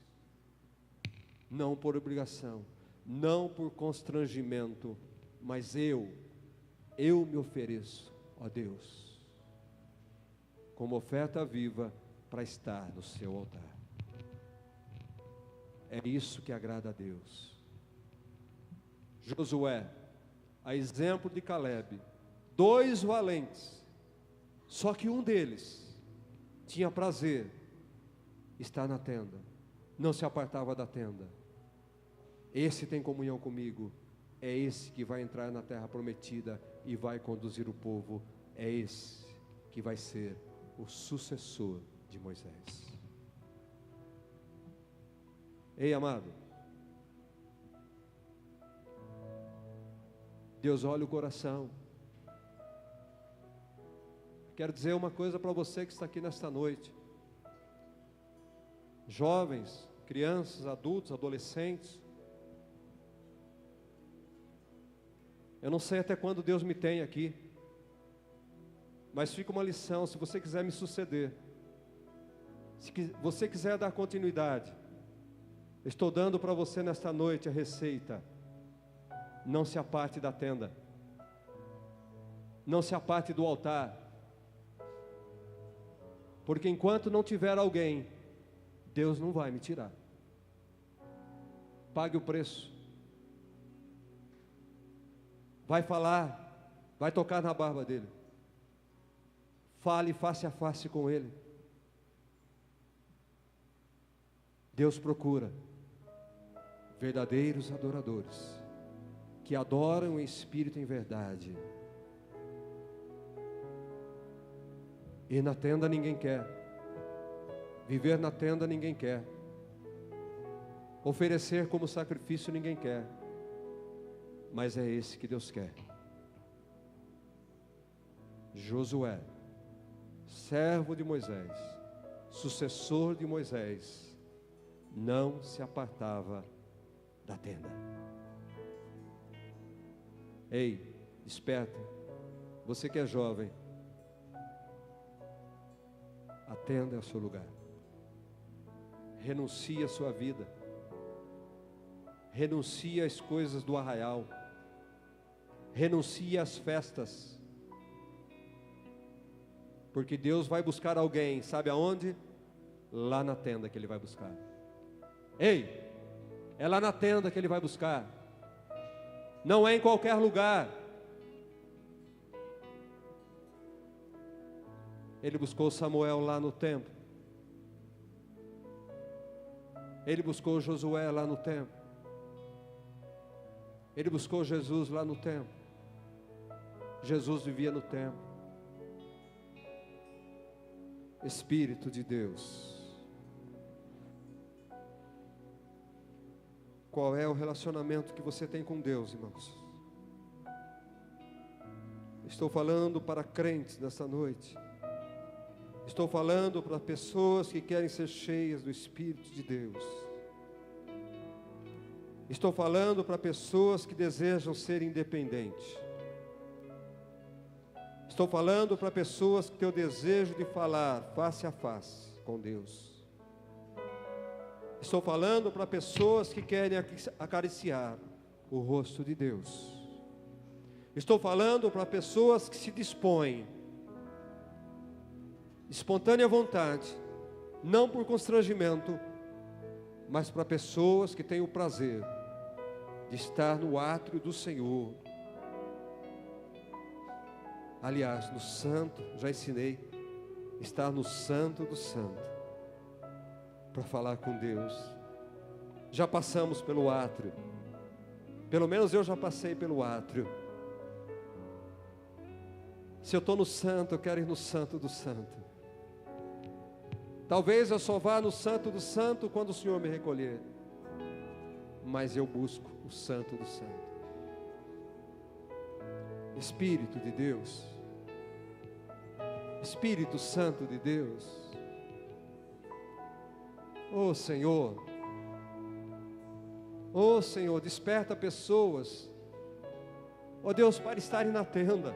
Não por obrigação, não por constrangimento, mas eu me ofereço, ó Deus, como oferta viva para estar no seu altar. É isso que agrada a Deus. Josué, a exemplo de Caleb, 2 valentes, só que um deles tinha prazer em estar na tenda, não se apartava da tenda. Esse tem comunhão comigo, é esse que vai entrar na terra prometida e vai conduzir o povo, é esse que vai ser o sucessor de Moisés. Ei, amado, Deus olha o coração. Quero dizer uma coisa para você que está aqui nesta noite. Jovens, crianças, adultos, adolescentes. Eu não sei até quando Deus me tem aqui, mas fica uma lição: se você quiser me suceder, se você quiser dar continuidade, estou dando para você nesta noite a receita. Não se aparte da tenda, não se aparte do altar, porque enquanto não tiver alguém, Deus não vai me tirar. Pague o preço. Vai falar, vai tocar na barba dele. Fale face a face com ele. Deus procura verdadeiros adoradores, que adoram em espírito e em verdade. Ir na tenda ninguém quer. Viver na tenda ninguém quer. Oferecer como sacrifício ninguém quer. Mas é esse que Deus quer. Josué, servo de Moisés, sucessor de Moisés, não se apartava da tenda. Ei, desperta, você que é jovem, a tenda é o seu lugar. Renuncie à sua vida, renuncie às coisas do arraial, renuncie às festas, porque Deus vai buscar alguém, sabe aonde? Lá na tenda que Ele vai buscar. Ei, é lá na tenda que Ele vai buscar, não é em qualquer lugar. Ele buscou Samuel lá no templo, Ele buscou Josué lá no templo, Ele buscou Jesus lá no templo. Jesus vivia no templo. Espírito de Deus, qual é o relacionamento que você tem com Deus, irmãos? Estou falando para crentes nessa noite. Estou falando para pessoas que querem ser cheias do Espírito de Deus. Estou falando para pessoas que desejam ser independentes. Estou falando para pessoas que têm o desejo de falar face a face com Deus. Estou falando para pessoas que querem acariciar o rosto de Deus. Estou falando para pessoas que se dispõem, espontânea vontade, não por constrangimento, mas para pessoas que têm o prazer de estar no átrio do Senhor. Aliás, no santo, já ensinei, estar no santo do santo, para falar com Deus. Já passamos pelo átrio, pelo menos eu já passei pelo átrio. Se eu estou no santo, eu quero ir no santo do santo. Talvez eu só vá no santo do santo quando o Senhor me recolher, mas eu busco o santo do santo. Espírito de Deus, Espírito Santo de Deus, oh Senhor, desperta pessoas, oh Deus, para estarem na tenda,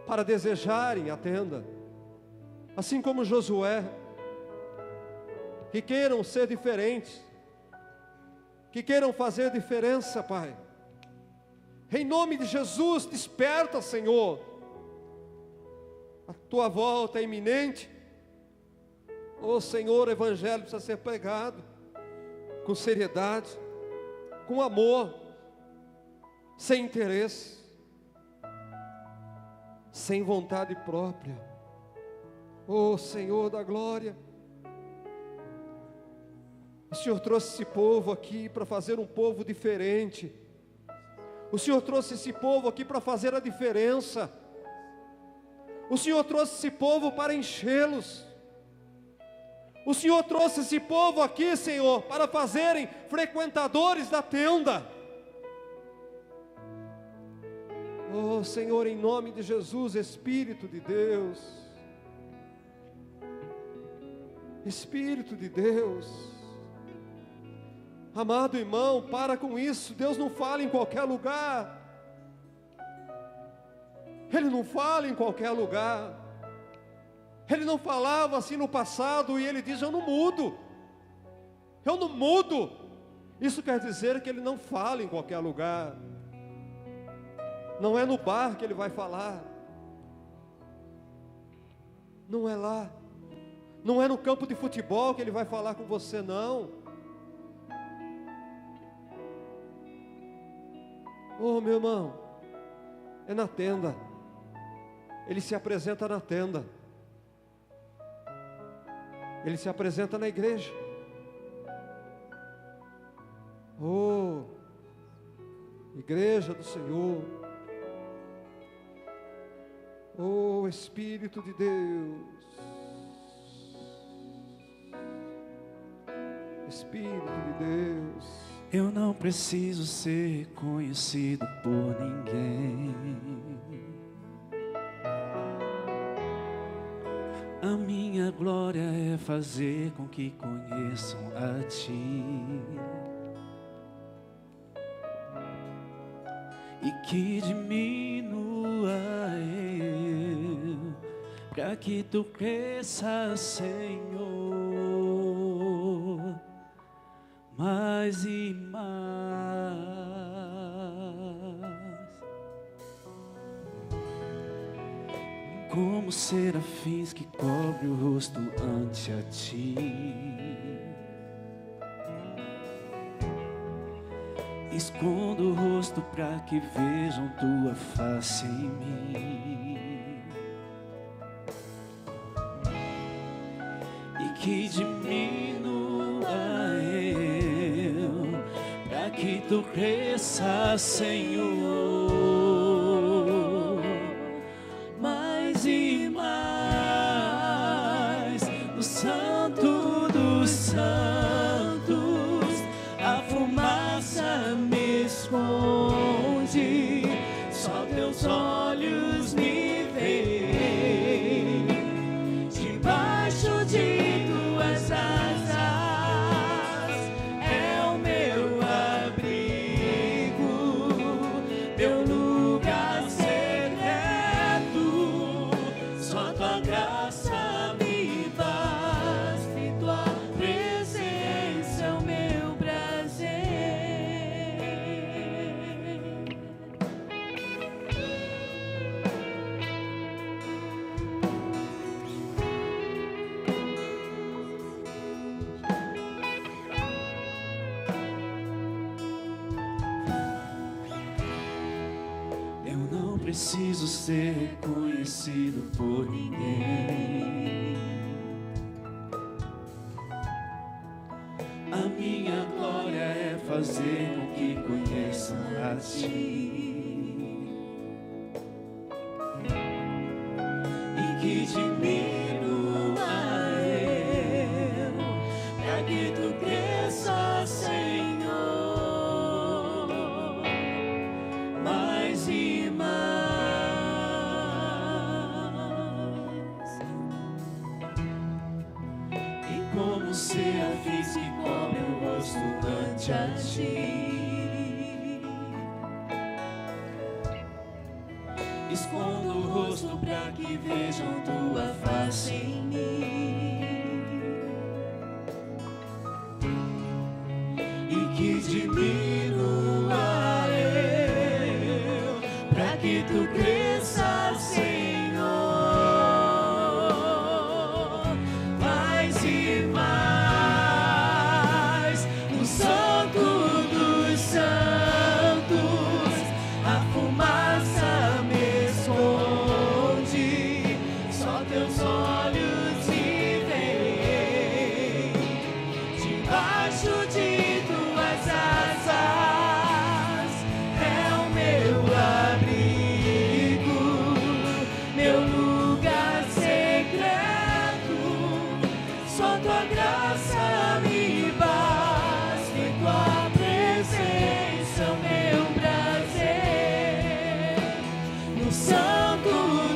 para desejarem a tenda, assim como Josué, que queiram ser diferentes, que queiram fazer diferença, Pai. Em nome de Jesus, desperta, Senhor. A tua volta é iminente. Oh Senhor, o Evangelho precisa ser pregado com seriedade, com amor, sem interesse, sem vontade própria. Oh Senhor da glória, o Senhor trouxe esse povo aqui para fazer um povo diferente. O Senhor trouxe esse povo aqui para fazer a diferença. O Senhor trouxe esse povo para enchê-los. O Senhor trouxe esse povo aqui, Senhor, para fazerem frequentadores da tenda. Oh Senhor, em nome de Jesus, Espírito de Deus, Espírito de Deus, amado irmão, para com isso. Deus não fala em qualquer lugar. Ele não fala em qualquer lugar. Ele não falava assim no passado e Ele diz: eu não mudo. Eu não mudo. Isso quer dizer que Ele não fala em qualquer lugar. Não é no bar que Ele vai falar. Não é lá. Não é no campo de futebol que Ele vai falar com você, não. Oh, meu irmão, é na tenda. Ele se apresenta na tenda. Ele se apresenta na igreja. Oh, igreja do Senhor. Oh, Espírito de Deus. Espírito de Deus. Eu não preciso ser conhecido por ninguém. A minha glória é fazer com que conheçam a Ti e que diminua eu, para que Tu cresça, Senhor, mais e mais. Como serafins que cobre o rosto ante a Ti, escondo o rosto para que vejam Tua face em mim e que diminua eu, para que Tu cresça, Senhor, e mais. No Santo dos Santos, a fumaça me esconde, só Teus olhos me veem, debaixo de Tuas asas é o meu abrigo, meu lugar secreto. Só Tua graça me basta e Tua presença é o meu prazer. Eu não preciso ser reconhecido por ninguém. A minha glória é fazer com que conheçam a Ti e que diminua eu, para que Tu cresça, Senhor, mais e mais. E como serafins que cobrem o rosto ante a Ti, escondo o rosto para que vejam Tua face em mim e que diminua eu, para que Tu cresça, Senhor, mais e mais. No Santo dos Santos, a fumaça me esconde, só Teus olhos me veem, debaixo de Tuas asas é o meu abrigo, meu lugar secreto. Só Tua graça me basta e Tua presença é o meu prazer. No Santo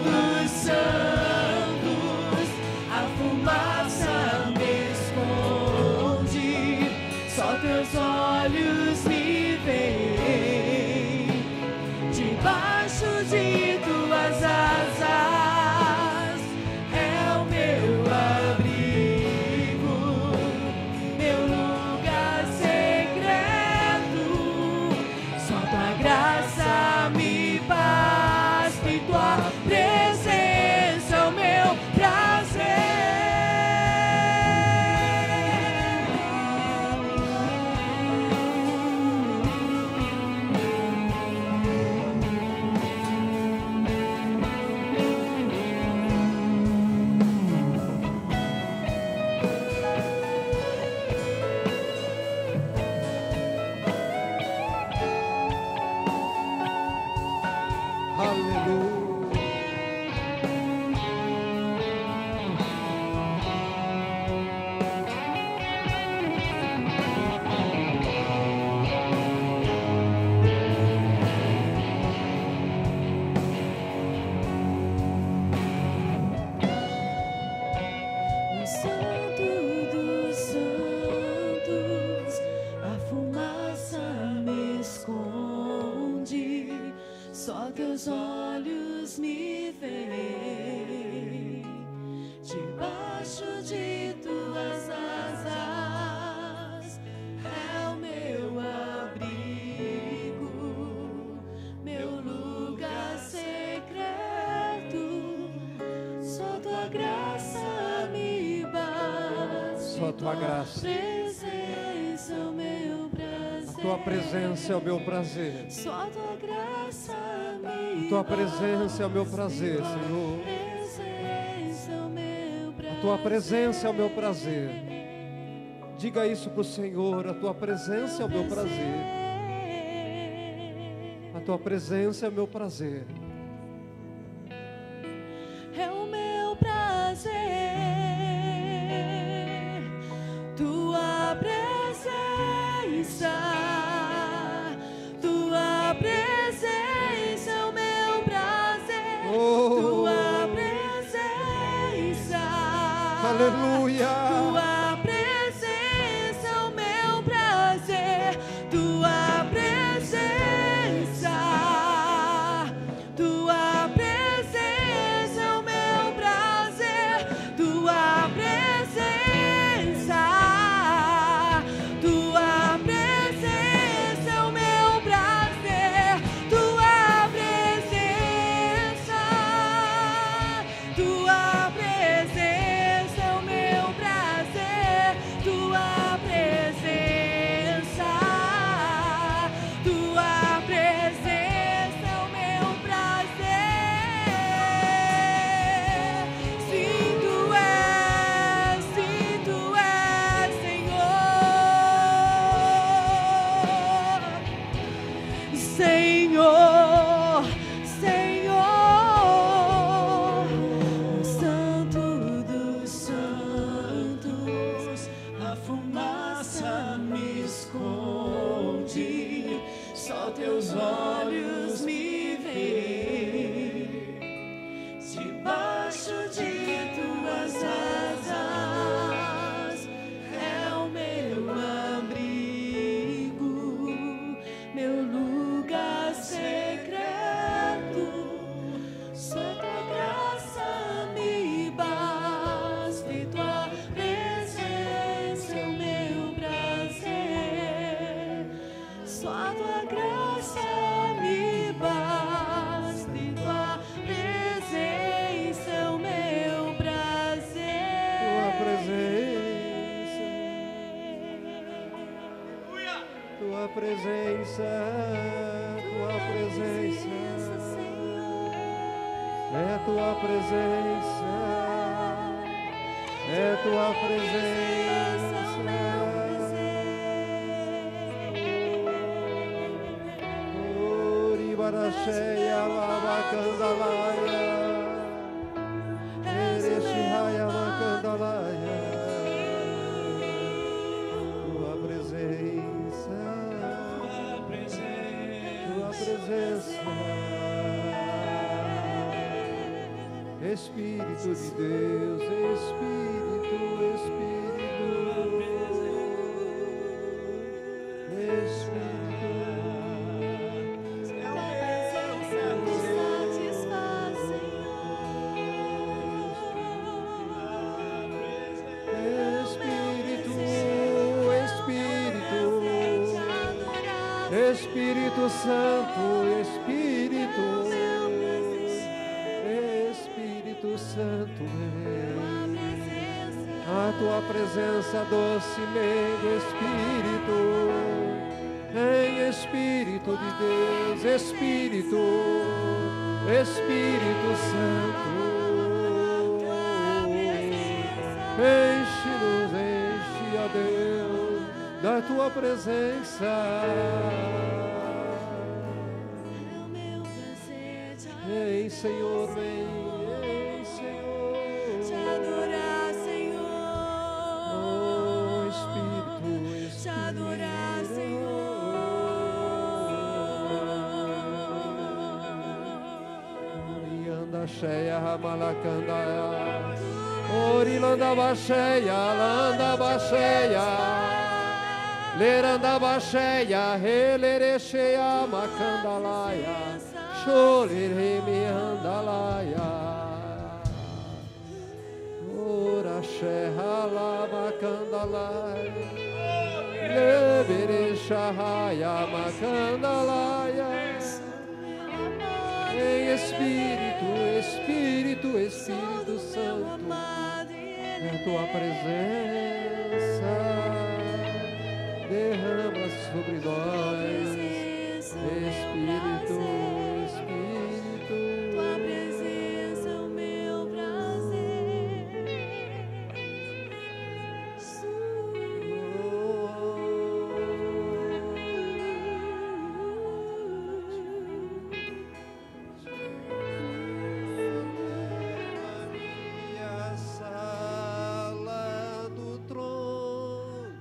dos Santos, a fumaça me esconde, só Teus olhos me veem, debaixo de Tuas asas é o meu abrigo, teus olhos me veem, debaixo de tuas asas é o meu abrigo, meu lugar secreto. Só tua graça me basta. Só tua graça. Presença é o meu prazer. A tua presença é o meu prazer. Só tua graça me A tua presença é o meu prazer, Senhor. A tua presença é o meu prazer. Diga isso para o Senhor. A tua presença é o meu prazer. A tua presença é o meu prazer. É o meu prazer. Tua presença. Tua presença é o meu prazer. Tua presença. Aleluia. Tua presença é o meu prazer. Tua presença. Tua presença é o meu prazer. Tua presença. Tua presença é o meu prazer. Tua presença. Tua presença é o meu prazer. Tua presença. Tua presença é o meu prazer. Sim, tu és, Senhor. Senhor, Santo dos santos, a fumaça me esconde, só teus olhos me veem, debaixo de tuas asas é o meu abrigo, meu lugar secreto. Só tua graça me basta e tua presença é o meu prazer. Só tua graça me basta e tua presença é o meu prazer. Tua presença. Tua presença. Tua presença. É tua presença. É tua presença. Oribaracheia lavacandalaia. Ereshihaya macandalaia. Tua presença. Tua presença. Espírito de Deus, Espírito, Espírito, Espírito. Tua presença nos satisfaz, Espírito, Espírito, Espírito Santo, Espírito, Espírito Santo, a tua presença docemente, Espírito, em Espírito de Deus, Espírito, Espírito Santo, enche-nos, enche a Deus da tua presença. Vem, Senhor, vem, Senhor. te adorar, Senhor. Oh, Espírito, Te adorar, Senhor. Orianda cheia, ramalacanda. Orilanda baixeia, landa baixeia. Leranda baixeia, relerecheia, macandalaia. Sholiremi andalaya. Ora shehala makandalaya. Lebere shahaya makandalaya. Em Espírito, Espírito, Espírito Santo, é a tua presença derrama sobre nós. Espírito, Espírito, tua presença é o meu prazer. a sala do trono,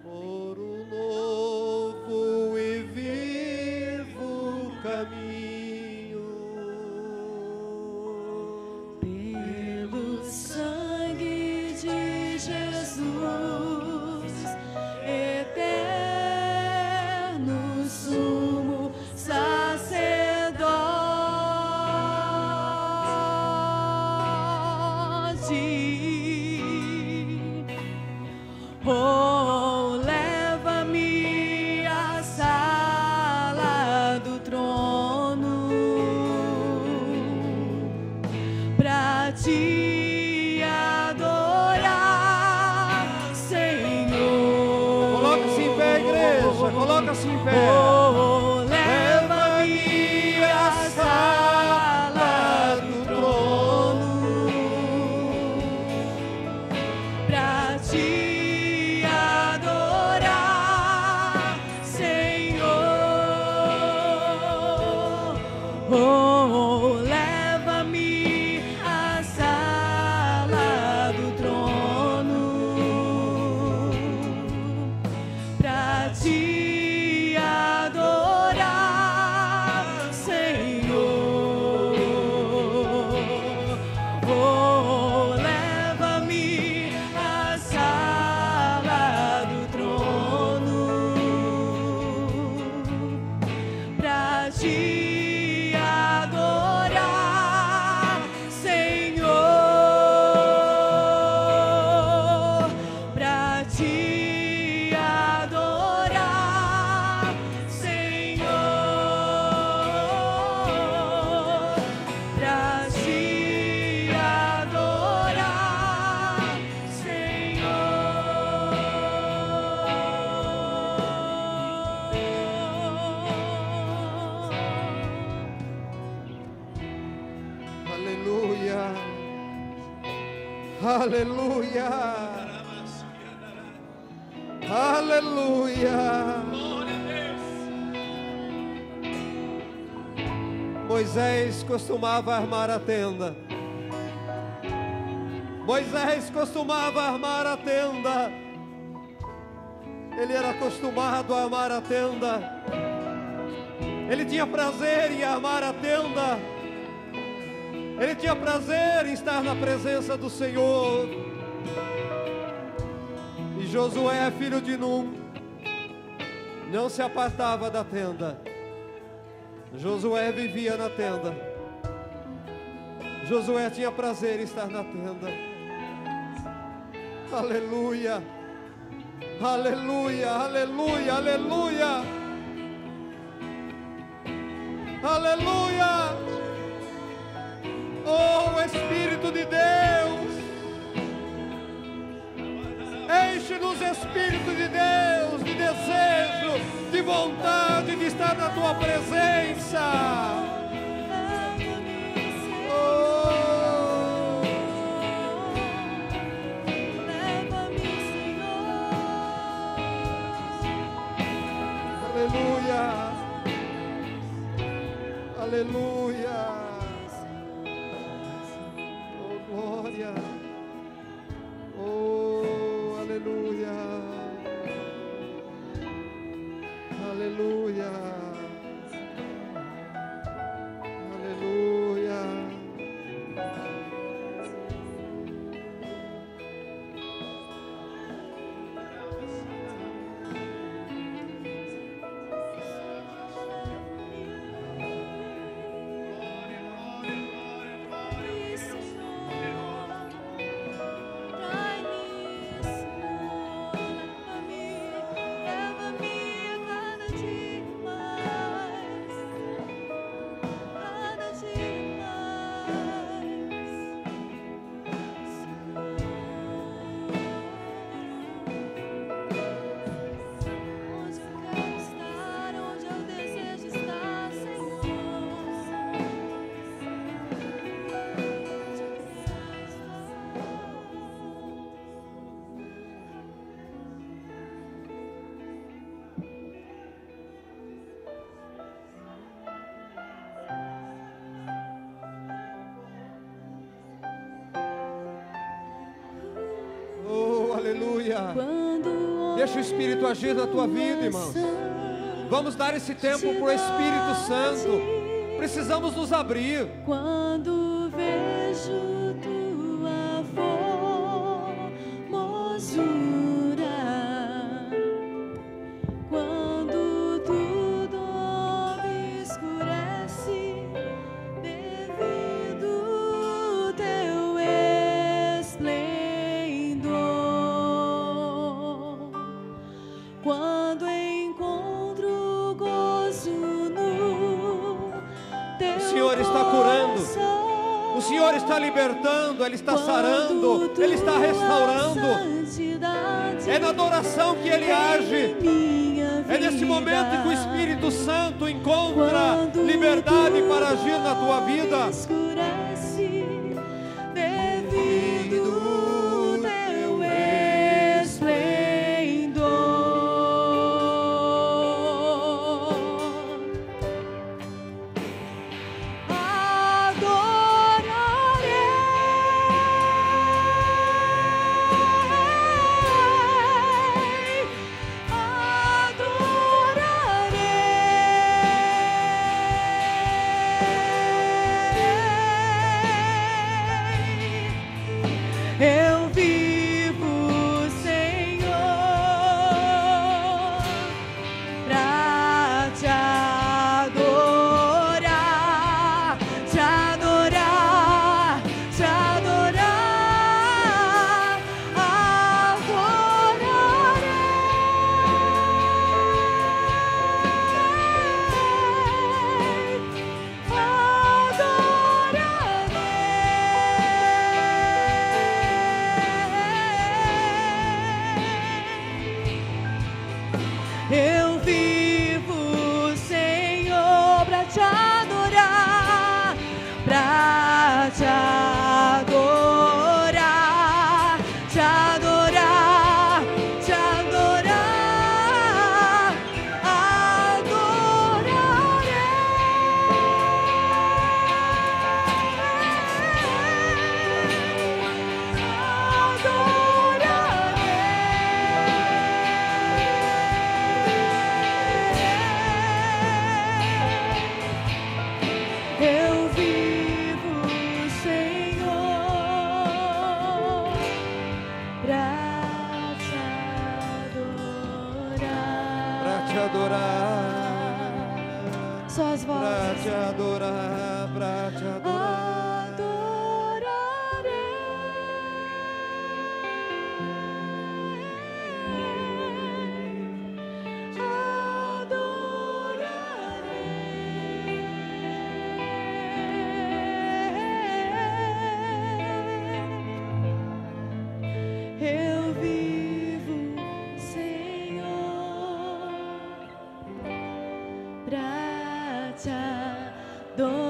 por um novo e vivo caminho. Pelo sangue de Jesus, eterno sumo sacerdote, oh, leva-me à sala do trono pra te adorar, Senhor. Coloca-se em pé, igreja, coloca-se em pé. Oh, leva-me à sala do trono pra te adorar, Senhor. Oh, leva-me à sala do trono pra te adorar, Senhor. Oh, leva-me à sala do trono pra te adorar, Senhor. Pra te adorar, Senhor. Pra te adorar, Aleluia. Aleluia. Aleluia. Moisés costumava armar a tenda. Moisés costumava armar a tenda. Ele era acostumado a armar a tenda. Ele tinha prazer em armar a tenda. Ele tinha prazer em estar na presença do Senhor. E Josué, filho de Num, não se apartava da tenda. Josué vivia na tenda. Josué tinha prazer em estar na tenda. Aleluia. Aleluia, aleluia, aleluia. Aleluia. Oh, Espírito de Deus, enche-nos, Espírito de Deus, de desejo, de vontade de estar na Tua presença. Oh, leva-me, Senhor. aleluia, aleluia. Oh, glória. Oh, aleluia. Aleluia. Aleluia. Aleluia. Deixa o Espírito agir na tua vida, irmãos. Vamos dar esse tempo para o Espírito Santo. Precisamos nos abrir. Quando vejo tua formosura, quando tudo me escurece devido ao teu esplendor, quando encontro gozo no teu O Senhor está curando, o Senhor está libertando, Ele está sarando, Ele está restaurando. É na adoração que Ele age. É nesse momento que o Espírito Santo encontra liberdade para agir na tua vida. Escurece devido ao teu esplendor. Eu vivo, Senhor, pra te adorar, te adorar, te adorar, eu vivo, Senhor, pra te adorar, pra te adorar, te adorar, te adorar, eu vivo, Senhor, pra te adorar. Para te adorar, Só as para vozes. te adorar, para te adorar. Eu vivo, Senhor, pra te adorar.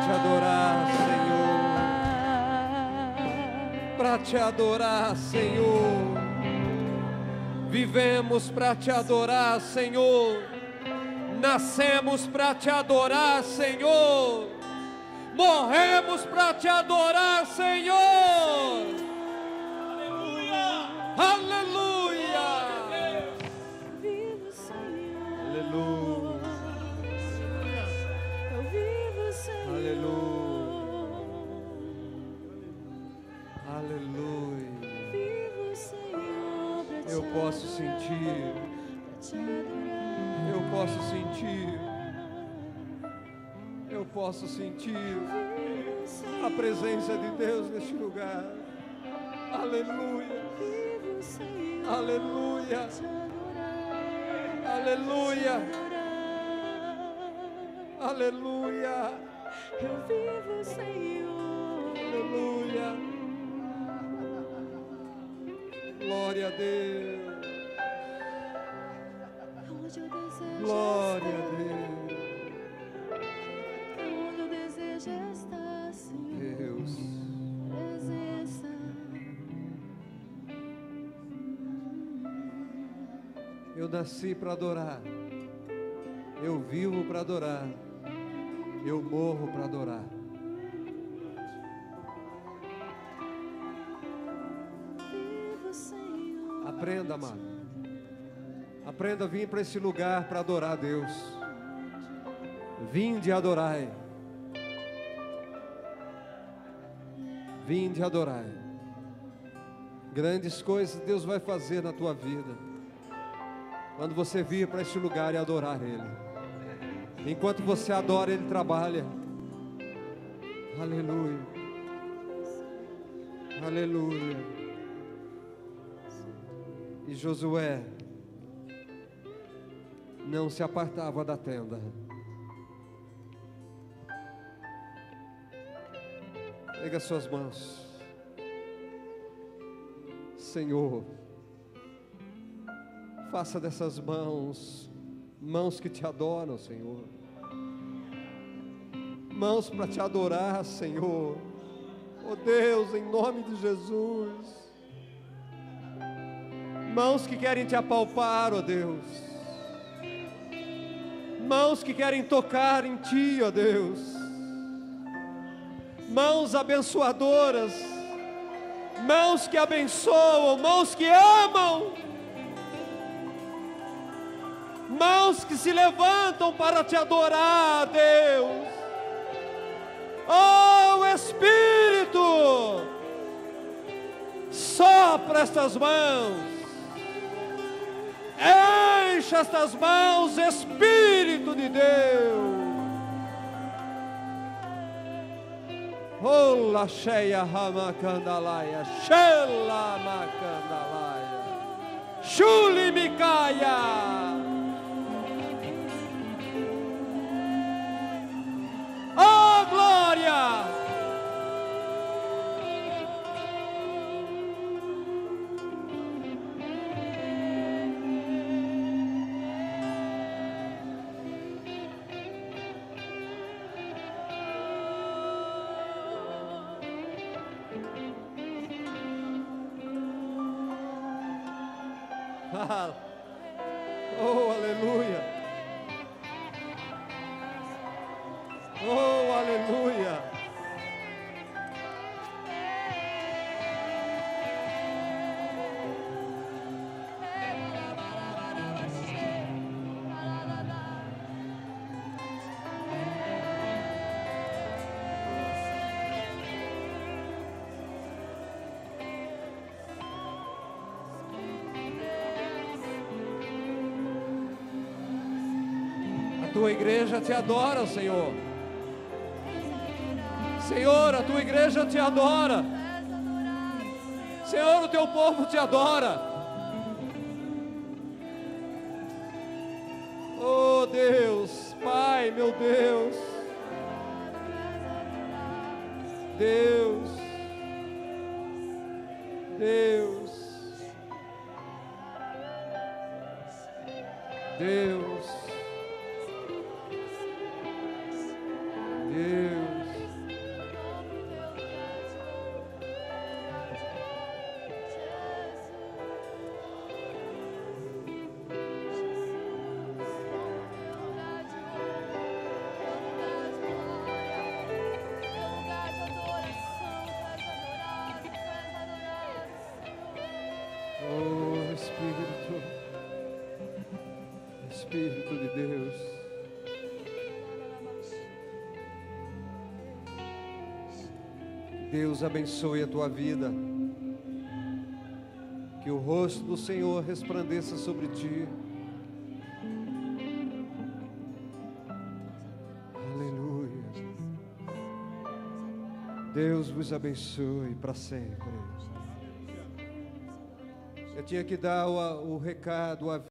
te adorar, Senhor. Para te adorar, Senhor. Vivemos para te adorar, Senhor. Nascemos para te adorar, Senhor. Morremos para te adorar, Senhor. Aleluia! Aleluia! Vivo, Senhor. Aleluia! Eu vivo, Senhor. Aleluia! Aleluia! Vivo, Senhor, pra te Eu posso sentir, pra te adorar. eu posso sentir, eu posso sentir Vivo, Senhor. a presença de Deus neste lugar. Aleluia! Vivo, Senhor. Aleluia! Te adorar. Aleluia! Adorar. Aleluia! Eu vivo, Senhor. Aleluia! Glória a Deus! Onde eu desejo Glória a estar. Deus! Onde eu desejo estar, Senhor. Deus! Presença. Eu nasci para adorar, eu vivo para adorar, eu morro para adorar. Vivo, Senhor. Aprenda, amado. Aprenda a vir para esse lugar para adorar a Deus. Vinde e adorai. Vinde e adorai. Grandes coisas Deus vai fazer na tua vida quando você vir para este lugar e adorar Ele. Enquanto você adora, Ele trabalha. Aleluia. Aleluia. E Josué não se apartava da tenda. Pega suas mãos. Senhor, faça dessas mãos que te adoram, Senhor. Mãos para te adorar, Senhor. Oh Deus, em nome de Jesus. Mãos que querem te apalpar, ó Deus. Mãos que querem tocar em Ti, ó Deus. Mãos abençoadoras. Mãos que abençoam, mãos que amam. Mãos que se levantam para te adorar, Deus. Oh Espírito, sopra estas mãos. Enche estas mãos, Espírito de Deus. Ola cheia ramakandalaia, shela makandalaia, shuli mikaya. Oh glória! Oh, aleluia. Oh, aleluia. A tua igreja te adora, Senhor. Senhor, a tua igreja te adora. Senhor, o teu povo te adora. Oh Deus, Pai, meu Deus. Deus. Deus. Deus. Deus. Deus abençoe a tua vida. Que o rosto do Senhor resplandeça sobre ti. Aleluia. Deus vos abençoe para sempre. Eu tinha que dar o recado,